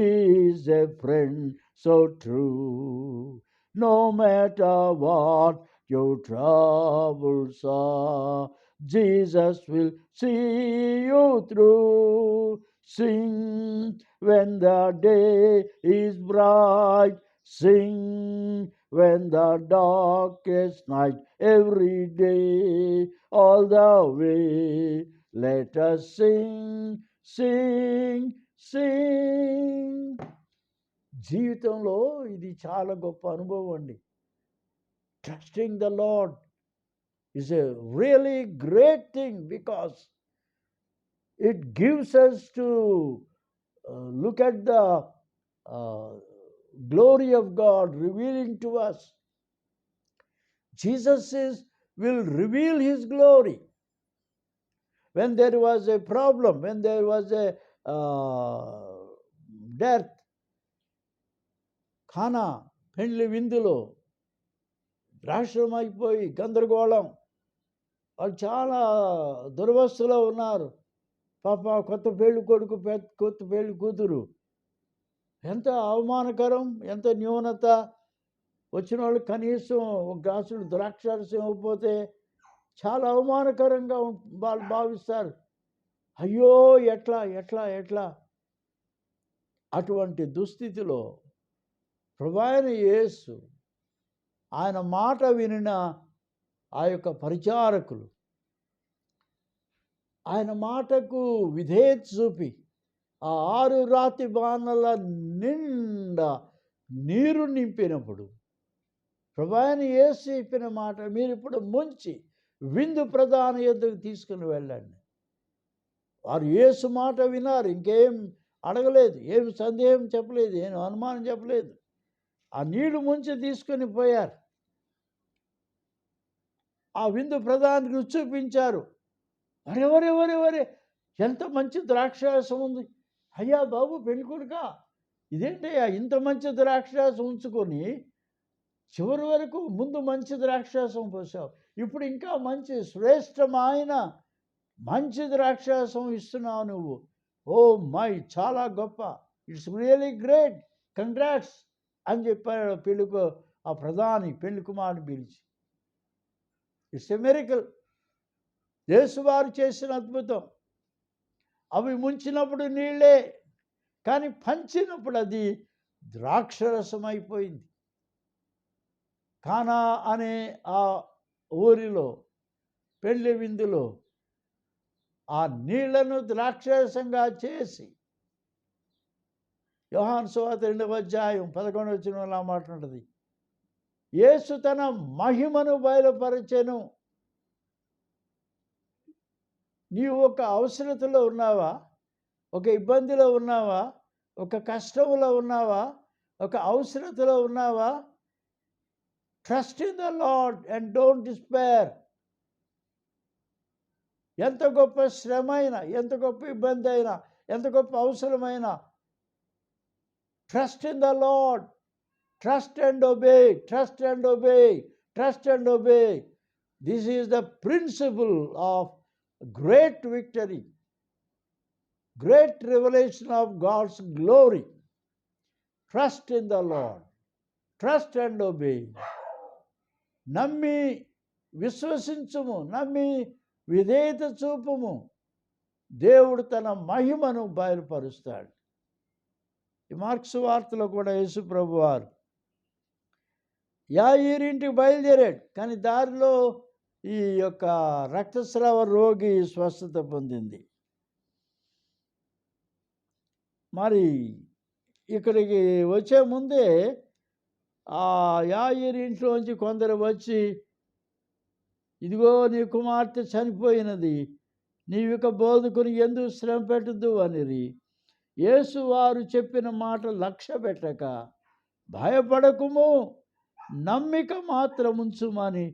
is a friend so true. No matter what your troubles are, Jesus will see you through. Sing when the day is bright. Sing when the darkest night. Every day, all the way, let us sing, sing, sing. జీవితంలో ఇది చాలా గొప్ప అనుభవం అండి. Trusting the lord is a really great thing because it gives us to look at the glory of God revealing to us. will reveal his glory. When there was a problem, when there was a death, ఖానా పెండ్లి విందులో ద్రాక్షరం అయిపోయి గందరగోళం, వాళ్ళు చాలా దురవస్థలో ఉన్నారు. పాప కొత్త పెళ్లి కొడుకు, కొత్త పెళ్లి కూతురు, ఎంత అవమానకరం, ఎంత న్యూనత. వచ్చిన వాళ్ళు కనీసం ఒక గ్లాసులు ద్రాక్షారసం ఇవ్వకపోతే చాలా అవమానకరంగా వాళ్ళు భావిస్తారు. అయ్యో ఎట్లా ఎట్లా ఎట్లా అటువంటి దుస్థితిలో ప్రభువైన యేసు, ఆయన మాట వినిన ఆ యొక్క పరిచారకులు ఆయన మాటకు విధేయత చూపి ఆ 6 రాతి బాణల నిండా నీరు నింపినప్పుడు ప్రభువైన యేసు చెప్పిన మాట, మీరు ఇప్పుడు ముంచి విందు ప్రధాన యొద్దకు తీసుకుని వెళ్ళండి. వారు యేసు మాట విన్నారు, ఇంకేం అడగలేదు, ఏం సందేహం చెప్పలేదు, ఏం అనుమానం చెప్పలేదు. ఆ నీళ్లు ముంచి తీసుకొని పోయారు. ఆ విందు ప్రధానికి రుచి చూపించారు. వరే వరే వరే వరే ఎంత మంచి ద్రాక్షారసం ఉంది. అయ్యా బాబు పెళ్ళికొడుకా, ఇదేంటయ్యా ఇంత మంచి ద్రాక్షారసం ఉంచుకొని చివరి వరకు ముందు మంచి ద్రాక్షారసం పోసావు, ఇప్పుడు ఇంకా మంచి శ్రేష్టమైన మంచి ద్రాక్షారసం ఇస్తున్నావు నువ్వు. ఓ మై, చాలా గొప్ప, ఇట్స్ రియలీ గ్రేట్, కంగ్రాట్స్ అని చెప్పాడు పెళ్ళికో ఆ ప్రధాని పెళ్లి కుమారుని పిలిచి. ఇట్స్ ఎ మిరకల్, యేసువారు చేసిన అద్భుతం. అవి ముంచినప్పుడు నీళ్ళే, కానీ పంచినప్పుడు అది ద్రాక్షరసం అయిపోయింది. కానా అనే ఆ ఊరిలో పెళ్లి విందులో ఆ నీళ్లను ద్రాక్షరసంగా చేసి, యోహాను సువార్త 2వ అధ్యాయం 11వ వచనంలో మాట ఉంటుంది, యేసు తన మహిమను బయలుపరచెను. నీవు ఒక అవసరతలో ఉన్నావా, ఒక ఇబ్బందిలో ఉన్నావా, ఒక కష్టంలో ఉన్నావా, ఒక అవసరతలో ఉన్నావా? Trust in the lord and don't despair. ఎంత గొప్ప శ్రమ అయినా, ఎంత గొప్ప ఇబ్బంది అయినా, ఎంత గొప్ప అవసరమైనా, trust in the Lord, trust and obey, trust and obey, trust and obey. This is the principle of great victory, great revelation of God's glory. Trust in the Lord, trust and obey. నమ్మి విశ్వసించుము, నమ్మి విధేయత చూపుము, దేవుడు తన మహిమను బయలుపరుస్తాడు. ఈ marks వార్తలో కూడా యేసు ప్రభువారు యాయీరింటికి బయలుదేరాడు, కానీ దారిలో ఈ యొక్క రక్తస్రావ రోగి స్వస్థత పొందింది. మరి ఇక్కడికి వచ్చే ముందే ఆ యాయీరు ఇంట్లోంచి కొందరు వచ్చి, ఇదిగో నీ కుమార్తె చనిపోయినది, నీవిక బోధకుని ఎందుకు శ్రమ పెట్టద్దు అనిరి. యేసు వారు చెప్పిన మాట లక్ష్య పెట్టక, భయపడకుము, నమ్మిక మాత్రం ఉంచుమని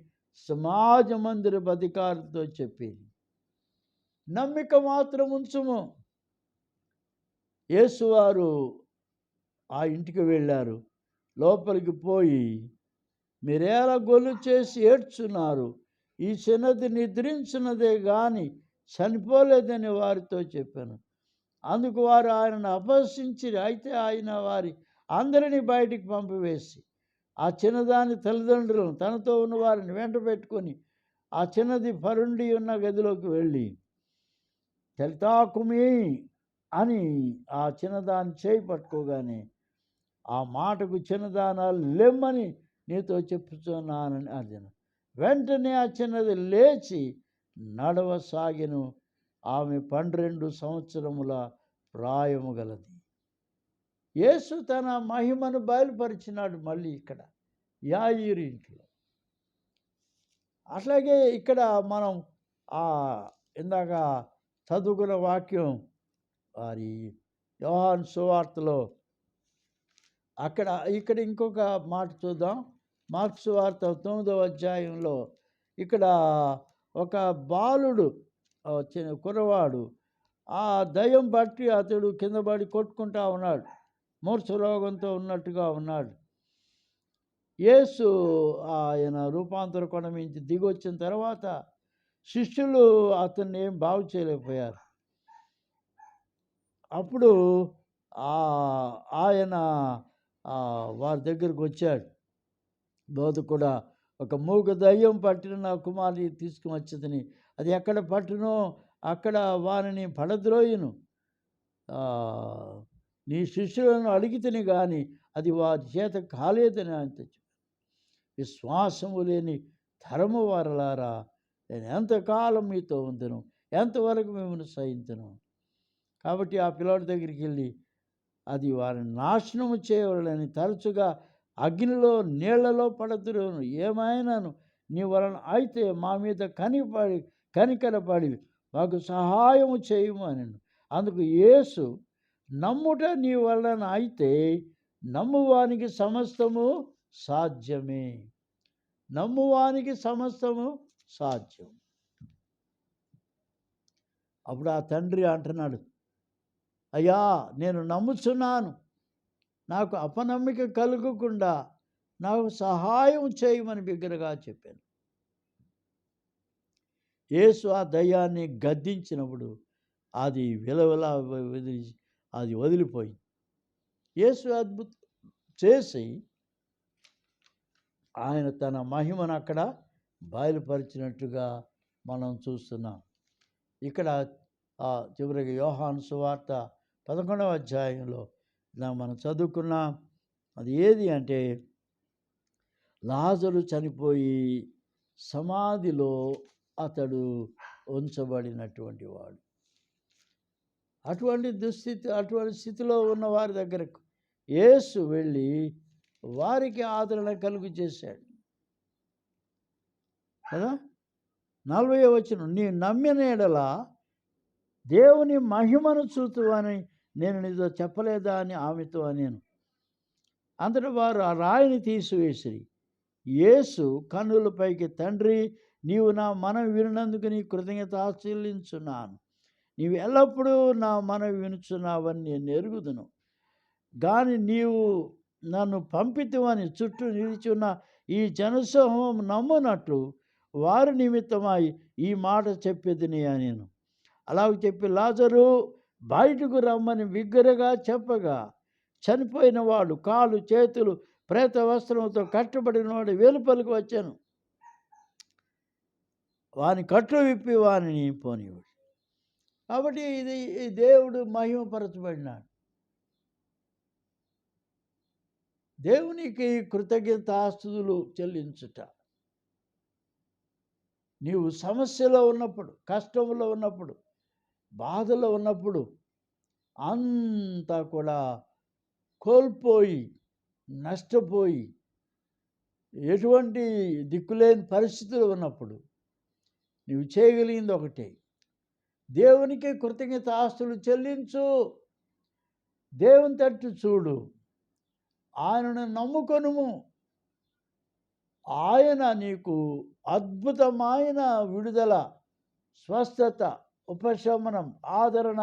సమాజ మందిరపు అధికారులతో చెప్పింది. నమ్మిక మాత్రం ఉంచుము. యేసువారు ఆ ఇంటికి వెళ్ళారు. లోపలికి పోయి, మీరేలా గొల్లు చేసి ఏడ్చున్నారు, ఈ చిన్నది నిద్రించినదే కానీ చనిపోలేదని వారితో చెప్పాను. అందుకు వారు ఆయనను అపహసించి, అయితే ఆయన వారి అందరినీ బయటికి పంపివేసి ఆ చిన్నదాని తల్లిదండ్రులను తనతో ఉన్న వారిని వెంట పెట్టుకొని ఆ చిన్నది పరుండి ఉన్న గదిలోకి వెళ్ళి, తెల్తాకుమి అని ఆ చిన్నదాన్ని చేయి పట్టుకోగానే, ఆ మాటకు చిన్నదానా లెమ్మని నీతో చెప్పుచున్నానని అర్థం. వెంటనే ఆ చిన్నది లేచి నడవసాగెను. ఆమె 12 సంవత్సరముల ప్రాయము గలది. యేసు తన మహిమను బయలుపరిచినాడు మళ్ళీ ఇక్కడ యాయీరు ఇంట్లో. అట్లాగే ఇక్కడ మనం ఇందాక చదువుకున్న వాక్యం వారి యోహాను సువార్తలో ఇక్కడ ఇంకొక మాట చూద్దాం. మార్క్స్ వార్త 9వ అధ్యాయంలో ఇక్కడ ఒక బాలుడు, చిన్న కుర్రవాడు, ఆ దయ్యం బట్టి అతడు కింద పడి కొట్టుకుంటా ఉన్నాడు, మూర్ఛ రోగంతో ఉన్నట్టుగా ఉన్నాడు. యేసు ఆయన రూపాంతర కొండ నుంచి దిగొచ్చిన తర్వాత శిష్యులు అతన్ని ఏం బాగు చేయలేకపోయారు. అప్పుడు ఆయన వారి దగ్గరకు వచ్చాడు. బోధకుడా, ఒక మూగ దయ్యం పట్టిన నా కుమారుని తీసుకుని వచ్చేదని, అది ఎక్కడ పట్టునో అక్కడ వారిని పడద్రోయును. నీ శిష్యులను అడిగితేనే కానీ అది వారి చేత కాలేదని ఆయన చెప్పాడు. విశ్వాసము లేని ధర్మ వారలారా, నేను ఎంతకాలం మీతో ఉందును, ఎంతవరకు మిమ్మల్ని సహించును. కాబట్టి ఆ పిల్లాడి దగ్గరికి వెళ్ళి అది వారిని నాశనము చేయవాలని తరచుగా అగ్నిలో నీళ్లలో పడదురును, ఏమైనాను నీ వలన అయితే మా మీద కనికరపడి మాకు సహాయము చేయము అని. అందుకు యేసు, నమ్ముట నీ వలన అయితే నమ్మువానికి సమస్తము సాధ్యమే. నమ్మువానికి సమస్తము సాధ్యం. అప్పుడు ఆ తండ్రి అంటున్నాడు, అయ్యా నేను నమ్ముచున్నాను, నాకు అపనమ్మిక కలుగకుండా నాకు సహాయం చేయమని బిగ్గరగా చెప్పాను. యేసు ఆ దయ్యాన్ని గద్దించినప్పుడు అది విలవిలా అది వదిలిపోయింది. యేసు అద్భుతం చేసి ఆయన తన మహిమను అక్కడ బయలుపరిచినట్టుగా మనం చూస్తున్నాం. ఇక్కడ చివరికి యోహాను సువార్త 11వ అధ్యాయంలో ఇలా మనం చదువుకున్నాం. అది ఏది అంటే, లాజరు చనిపోయి సమాధిలో అతడు ఉంచబడినటువంటి వాడు. అటువంటి స్థితిలో ఉన్న వారి దగ్గరకు యేసు వెళ్ళి వారికి ఆదరణ కలుగు చేశాడు కదా. 40వ వచనం, నీ నమ్మిన ఎడల దేవుని మహిమను చూతువని నేను నీతో చెప్పలేదా అని ఆమెతో అనేను. అంతటి వారు ఆ రాయిని తీసివేసిరి. యేసు కన్నులపైకి, తండ్రి, నీవు నా మనవి వినినందుకు నీ కృతజ్ఞత చెల్లించున్నాను. నీవు ఎల్లప్పుడూ నా మనవి వినుచున్నావని నేను ఎరుగుదును. కానీ నీవు నన్ను పంపితివని చుట్టూ నిలిచి ఉన్న ఈ జనసమూహం నమ్మునట్లు వారి నిమిత్తమై ఈ మాట చెప్పేదిని నేను. అలాగ చెప్పి లాజరు బయటకు రమ్మని బిగ్గరగా చెప్పగా, చనిపోయిన వాడు కాళ్ళు చేతులు ప్రేత వస్త్రంతో కట్టబడిన వాడు వెలుపలికి వచ్చాను. వాని కట్లు విప్పి వానిని పోనివాడు. కాబట్టి ఇది దేవుడు మహిమపరచబడినాడు. దేవునికి కృతజ్ఞతాస్తుతులు చెల్లించుట. నీవు సమస్యలో ఉన్నప్పుడు, కష్టంలో ఉన్నప్పుడు, బాధలో ఉన్నప్పుడు, అంతా కూడా కోల్పోయి నష్టపోయి ఎటువంటి దిక్కులేని పరిస్థితులు ఉన్నప్పుడు నీవు చేయగలిగింది ఒకటే, దేవునికి కృతజ్ఞతాస్తుతులు చెల్లించు. దేవుని తట్టు చూడు, ఆయనను నమ్ముకొనుము. ఆయన నీకు అద్భుతమైన విడుదల, స్వస్థత, ఉపశమనం, ఆదరణ,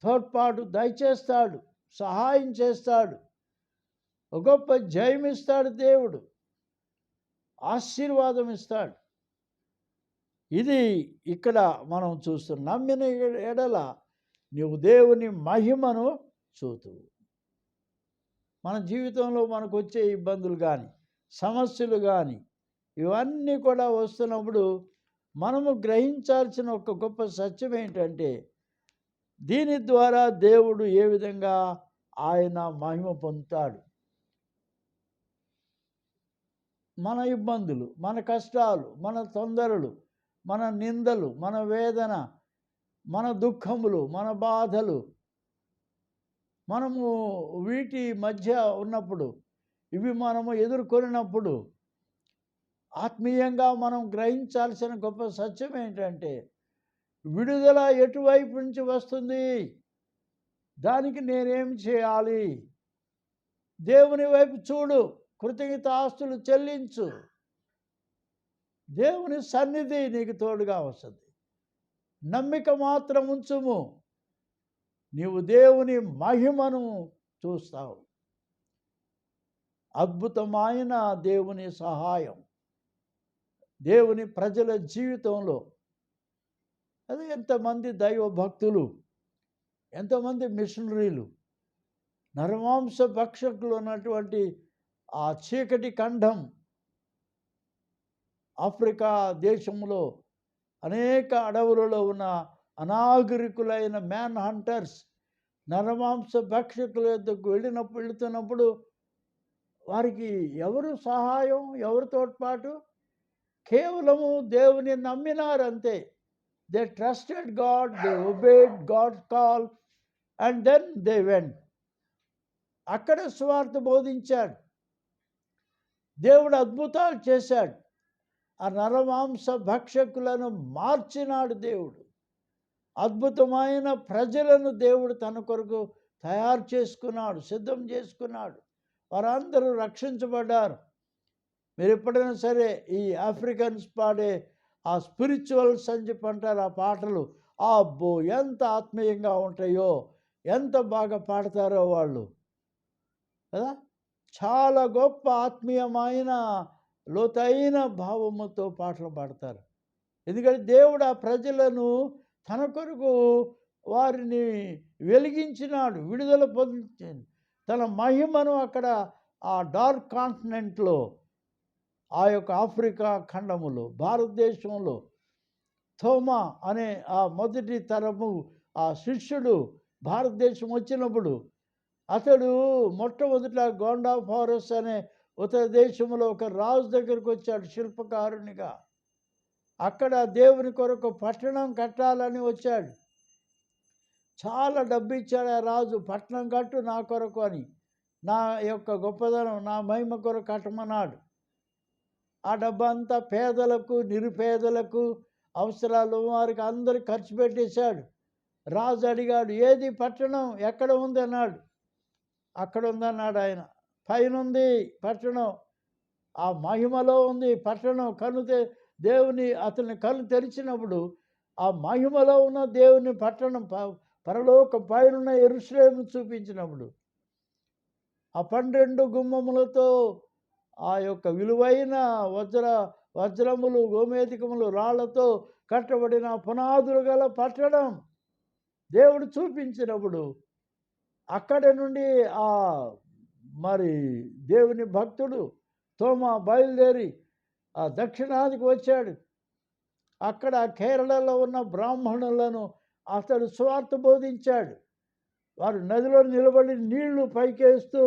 తోడ్పాటు దయచేస్తాడు, సహాయం చేస్తాడు, ఒక గొప్ప జయం ఇస్తాడు. దేవుడు ఆశీర్వాదం ఇస్తాడు. ఇది ఇక్కడ మనం చూస్తున్నాం. నమ్మిన ఎడల నీవు దేవుని మహిమను చూతువు. మన జీవితంలో మనకు వచ్చే ఇబ్బందులు కానీ, సమస్యలు కానీ, ఇవన్నీ కూడా వస్తున్నప్పుడు మనము గ్రహించాల్సిన ఒక గొప్ప సత్యం ఏంటంటే, దీని ద్వారా దేవుడు ఏ విధంగా ఆయన మహిమ పొందుతాడు. మన ఇబ్బందులు, మన కష్టాలు, మన తొందరలు, మన నిందలు, మన వేదన, మన దుఃఖములు, మన బాధలు, మనము వీటి మధ్య ఉన్నప్పుడు, ఇవి మనము ఎదుర్కొన్నప్పుడు ఆత్మీయంగా మనం గ్రహించాల్సిన గొప్ప సత్యం ఏంటంటే, విడుదల ఎటువైపు నుంచి వస్తుంది, దానికి నేనేం చేయాలి? దేవుని వైపు చూడు, కృతజ్ఞతాస్తులు చెల్లించు. దేవుని సన్నిధి నీకు తోడుగా వస్తుంది. నమ్మిక మాత్రం ఉంచుము, నీవు దేవుని మహిమను చూస్తావు. అద్భుతమైన దేవుని సహాయం దేవుని ప్రజల జీవితంలో. అది ఎంతమంది దైవ భక్తులు, ఎంతమంది మిషనరీలు, నరమాంస భక్షకులు ఉన్నటువంటి ఆ చీకటి ఖండం ఆఫ్రికా దేశంలో అనేక అడవులలో ఉన్న అనాగరికులైన మ్యాన్ హంటర్స్ నరమాంస భక్షకుల యొద్దకు వెళుతున్నప్పుడు వారికి ఎవరు సహాయం, ఎవరు తోడ్పాటు? కేవలము దేవుని నమ్మినారు అంతే. They trusted God, they obeyed God's call and then they went. అక్కడ సువార్త బోధించాడు. దేవుడు అద్భుతాలు చేశాడు. ఆ నరమాంస భక్షకులను మార్చినాడు దేవుడు. అద్భుతమైన ప్రజలను దేవుడు తన కొరకు తయారు చేసుకున్నాడు, సిద్ధం చేసుకున్నాడు. వారందరూ రక్షించబడ్డారు. మీరు ఎప్పుడైనా సరే ఈ ఆఫ్రికన్స్ పాడే ఆ స్పిరిచువల్స్ అని చెప్పి అంటారు, ఆ పాటలు, అబ్బో ఎంత ఆత్మీయంగా ఉంటాయో, ఎంత బాగా పాడతారో వాళ్ళు కదా. చాలా గొప్ప ఆత్మీయమైన లోతైన భావముతో పాటలు పాడతారు. ఎందుకంటే దేవుడు ఆ ప్రజలను తన కొరకు వారిని వెలిగించినాడు, విడుదల పొందించాడు. తన మహిమను అక్కడ ఆ డార్క్ కాంటినెంట్లో, ఆ యొక్క ఆఫ్రికా ఖండములో, భారతదేశంలో థోమా అనే ఆ మొదటి తరము ఆ శిష్యుడు భారతదేశం వచ్చినప్పుడు అతడు మొట్టమొదట గోండా ఫారెస్ట్ అనే ఉత్తర దేశంలో ఒక రాజు దగ్గరికి వచ్చాడు శిల్పకారునిగా. అక్కడ దేవుని కొరకు పట్టణం కట్టాలని వచ్చాడు. చాలా డబ్బు ఇచ్చాడు ఆ రాజు. పట్టణం కట్టు నా కొరకు అని, నా యొక్క గొప్పదనం, నా మహిమ కొరకు కట్టమన్నాడు. ఆ డబ్బంతా పేదలకు, నిరుపేదలకు, అవసరాలు వారికి అందరికి ఖర్చు పెట్టేశాడు. రాజు అడిగాడు, ఏది పట్టణం, ఎక్కడ ఉంది అన్నాడు. అక్కడ ఉందన్నాడు ఆయన. పైన ఉంది పట్టణం, ఆ మహిమలో ఉంది పట్టణం. దేవుని అతని కళ్ళు తెరిచినప్పుడు ఆ మహిమలో ఉన్న దేవుని పట్టణం, పరలోక పైన యెరూషలేమును చూపించినప్పుడు ఆ 12 గుమ్మములతో, ఆ యొక్క విలువైన వజ్రములు, గోమేధికములు, రాళ్లతో కట్టబడిన పునాదులు గల పట్టణం దేవుడు చూపించినప్పుడు అక్కడి నుండి మరి దేవుని భక్తుడు తోమా బయలుదేరి ఆ దక్షిణాదికి వచ్చాడు. అక్కడ కేరళలో ఉన్న బ్రాహ్మణులను అతడు సువార్త బోధించాడు. వారు నదిలో నిలబడి నీళ్లు పైకేస్తూ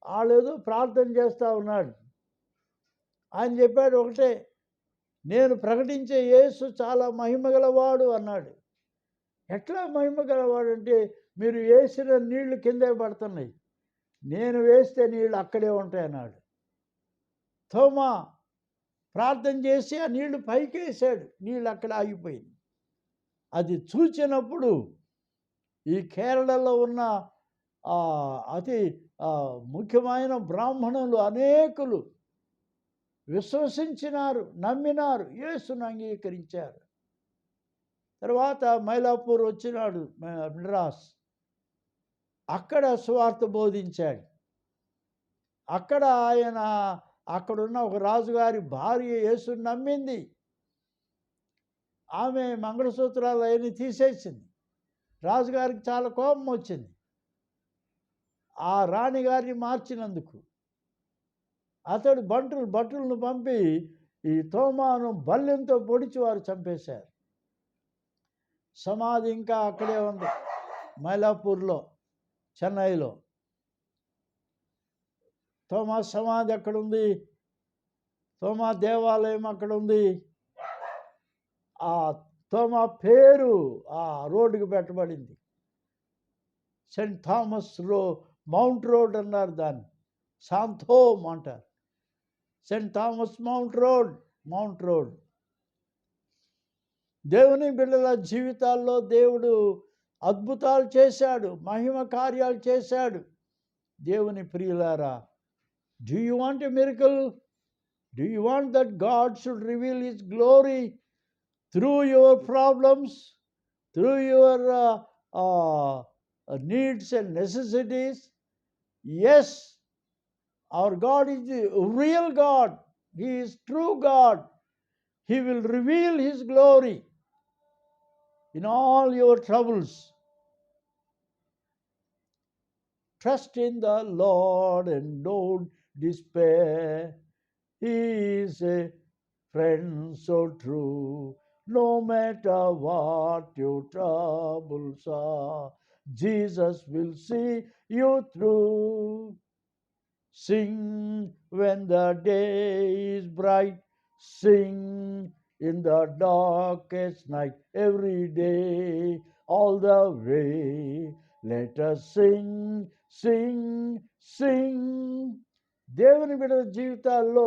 వాళ్ళేదో ప్రార్థన చేస్తూ ఉన్నాడు. ఆయన చెప్పాడు ఒకటే, నేను ప్రకటించే యేసు చాలా మహిమగలవాడు అన్నాడు. ఎట్లా మహిమగలవాడు అంటే, మీరు వేసిన నీళ్లు కిందే పడుతున్నాయి, నేను వేస్తే నీళ్ళు అక్కడే ఉంటాయి అన్నాడు. తోమా ప్రార్థన చేసి ఆ నీళ్లు పైకి వేసాడు, నీళ్ళు అక్కడ ఆగిపోయింది. అది చూచినప్పుడు ఈ కేరళలో ఉన్న అతి ముఖ్యమైన బ్రాహ్మణులు అనేకులు విశ్వసించినారు, నమ్మినారు, యేసును అంగీకరించారు. తర్వాత మైలాపూర్ వచ్చినాడు, మెడ్రాస్. అక్కడ సువార్త బోధించాడు. అక్కడ ఆయన అక్కడున్న ఒక రాజుగారి భార్య యేసుని నమ్మింది. ఆమె మంగళసూత్రాలు అవన్నీ తీసేసింది. రాజుగారికి చాలా కోపం వచ్చింది ఆ రాణిగారిని మార్చినందుకు. అతడు భటులను పంపి ఈ తోమాను బల్లెంతో పొడిచి వారు చంపేశారు. సమాధి ఇంకా అక్కడే ఉంది, మైలాపూర్లో, చెన్నైలో. తోమా సమాధి అక్కడ ఉంది, తోమా దేవాలయం అక్కడ ఉంది. ఆ తోమా పేరు ఆ రోడ్డుకి పెట్టబడింది. సెయింట్ థామస్ మౌంట్ రోడ్ అన్నారు దాన్ని, శాంతోమ్ అంటారు. Saint Thomas mount road. దేవుని బిడ్డల జీవితాల్లో దేవుడు అద్భుతాలు చేశాడు, మహిమ కార్యాలు చేశాడు. దేవుని ప్రియులారా, Do you want a miracle? Do you want that God should reveal His glory through your problems, through your needs and necessities? Yes, our God is the real God. He is true God. He will reveal His glory in all your troubles. Trust in the Lord and don't despair. He is a friend so true. No matter what your troubles are, Jesus will see you through. Sing when the day is bright. Sing in the darkest night. Every day, all the way. Let us sing, sing, sing. దేవుని బిడ్డల జీవితాల్లో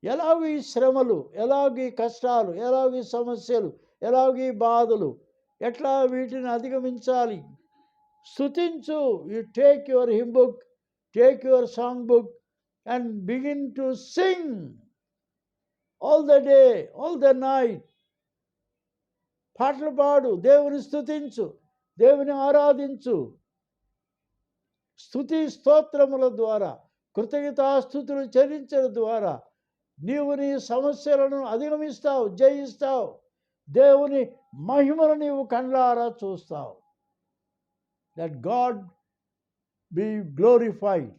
ఎలాగూ ఈ శ్రమలు, ఎలాగూ ఈ కష్టాలు, ఎలాగూ ఈ సమస్యలు, ఎలాగూ ఈ బాధలు, ఎట్లా వీటిని అధిగమించాలి? స్తుతించు. You take your hymn book, take your song book and begin to sing all the day, all the night. పాటలు పాడు, దేవుని స్తుతించు, దేవుని ఆరాధించు. స్తుతి స్తోత్రముల ద్వారా, కృతజ్ఞతాస్తుతులు చెల్లించడం ద్వారా నీవు నీ సమస్యలను అధిగమిస్తావు, జయిస్తావు. దేవుని మహిమను నీవు కళ్ళారా చూస్తావు. Let God be glorified.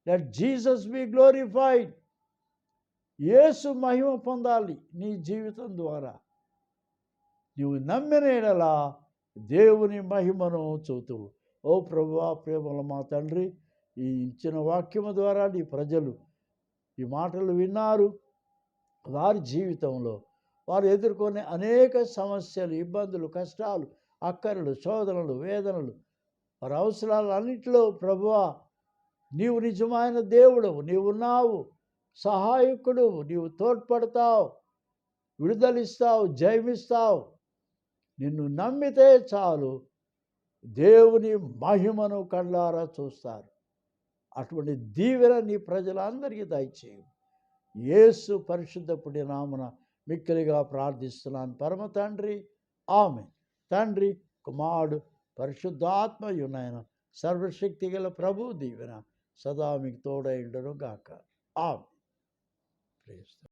Let Jesus be glorified. యేసు మహిమ పొందాలి నీ జీవితం ద్వారా. నీవు నమ్మిన యెడల దేవుని మహిమను చూతువు. ఓ ప్రభువా, ప్రేమల మా తండ్రి, ఈ ఇచ్చిన వాక్యము ద్వారా నీ ప్రజలు ఈ మాటలు విన్నారు. వారి జీవితంలో వారు ఎదుర్కొనే అనేక సమస్యలు, ఇబ్బందులు, కష్టాలు, అక్కరలు, శోధనలు, వేదనలు, వారి అవసరాలన్నింటిలో ప్రభువా నీవు నిజమైన దేవుడవు, నీవున్నావు, సహాయకుడు, నీవు తోడ్పడతావు, విడుదలిస్తావు, జయమిస్తావు. నిన్ను నమ్మితే చాలు దేవుని మహిమను కళ్ళారా చూస్తారు. అటువంటి దీవెన నీ ప్రజలందరికీ దయచేయు. యేసు పరిశుద్ధపుడి నామమున మిక్కిలిగా ప్రార్థిస్తున్నాను పరమ తండ్రి, ఆమేన్. తండ్రి, కుమారుడు, పరిశుద్ధాత్మయునైన సర్వశక్తి గల ప్రభు దీవెన సదా మీకు తోడై ఉండును గాక. ఆమేన్.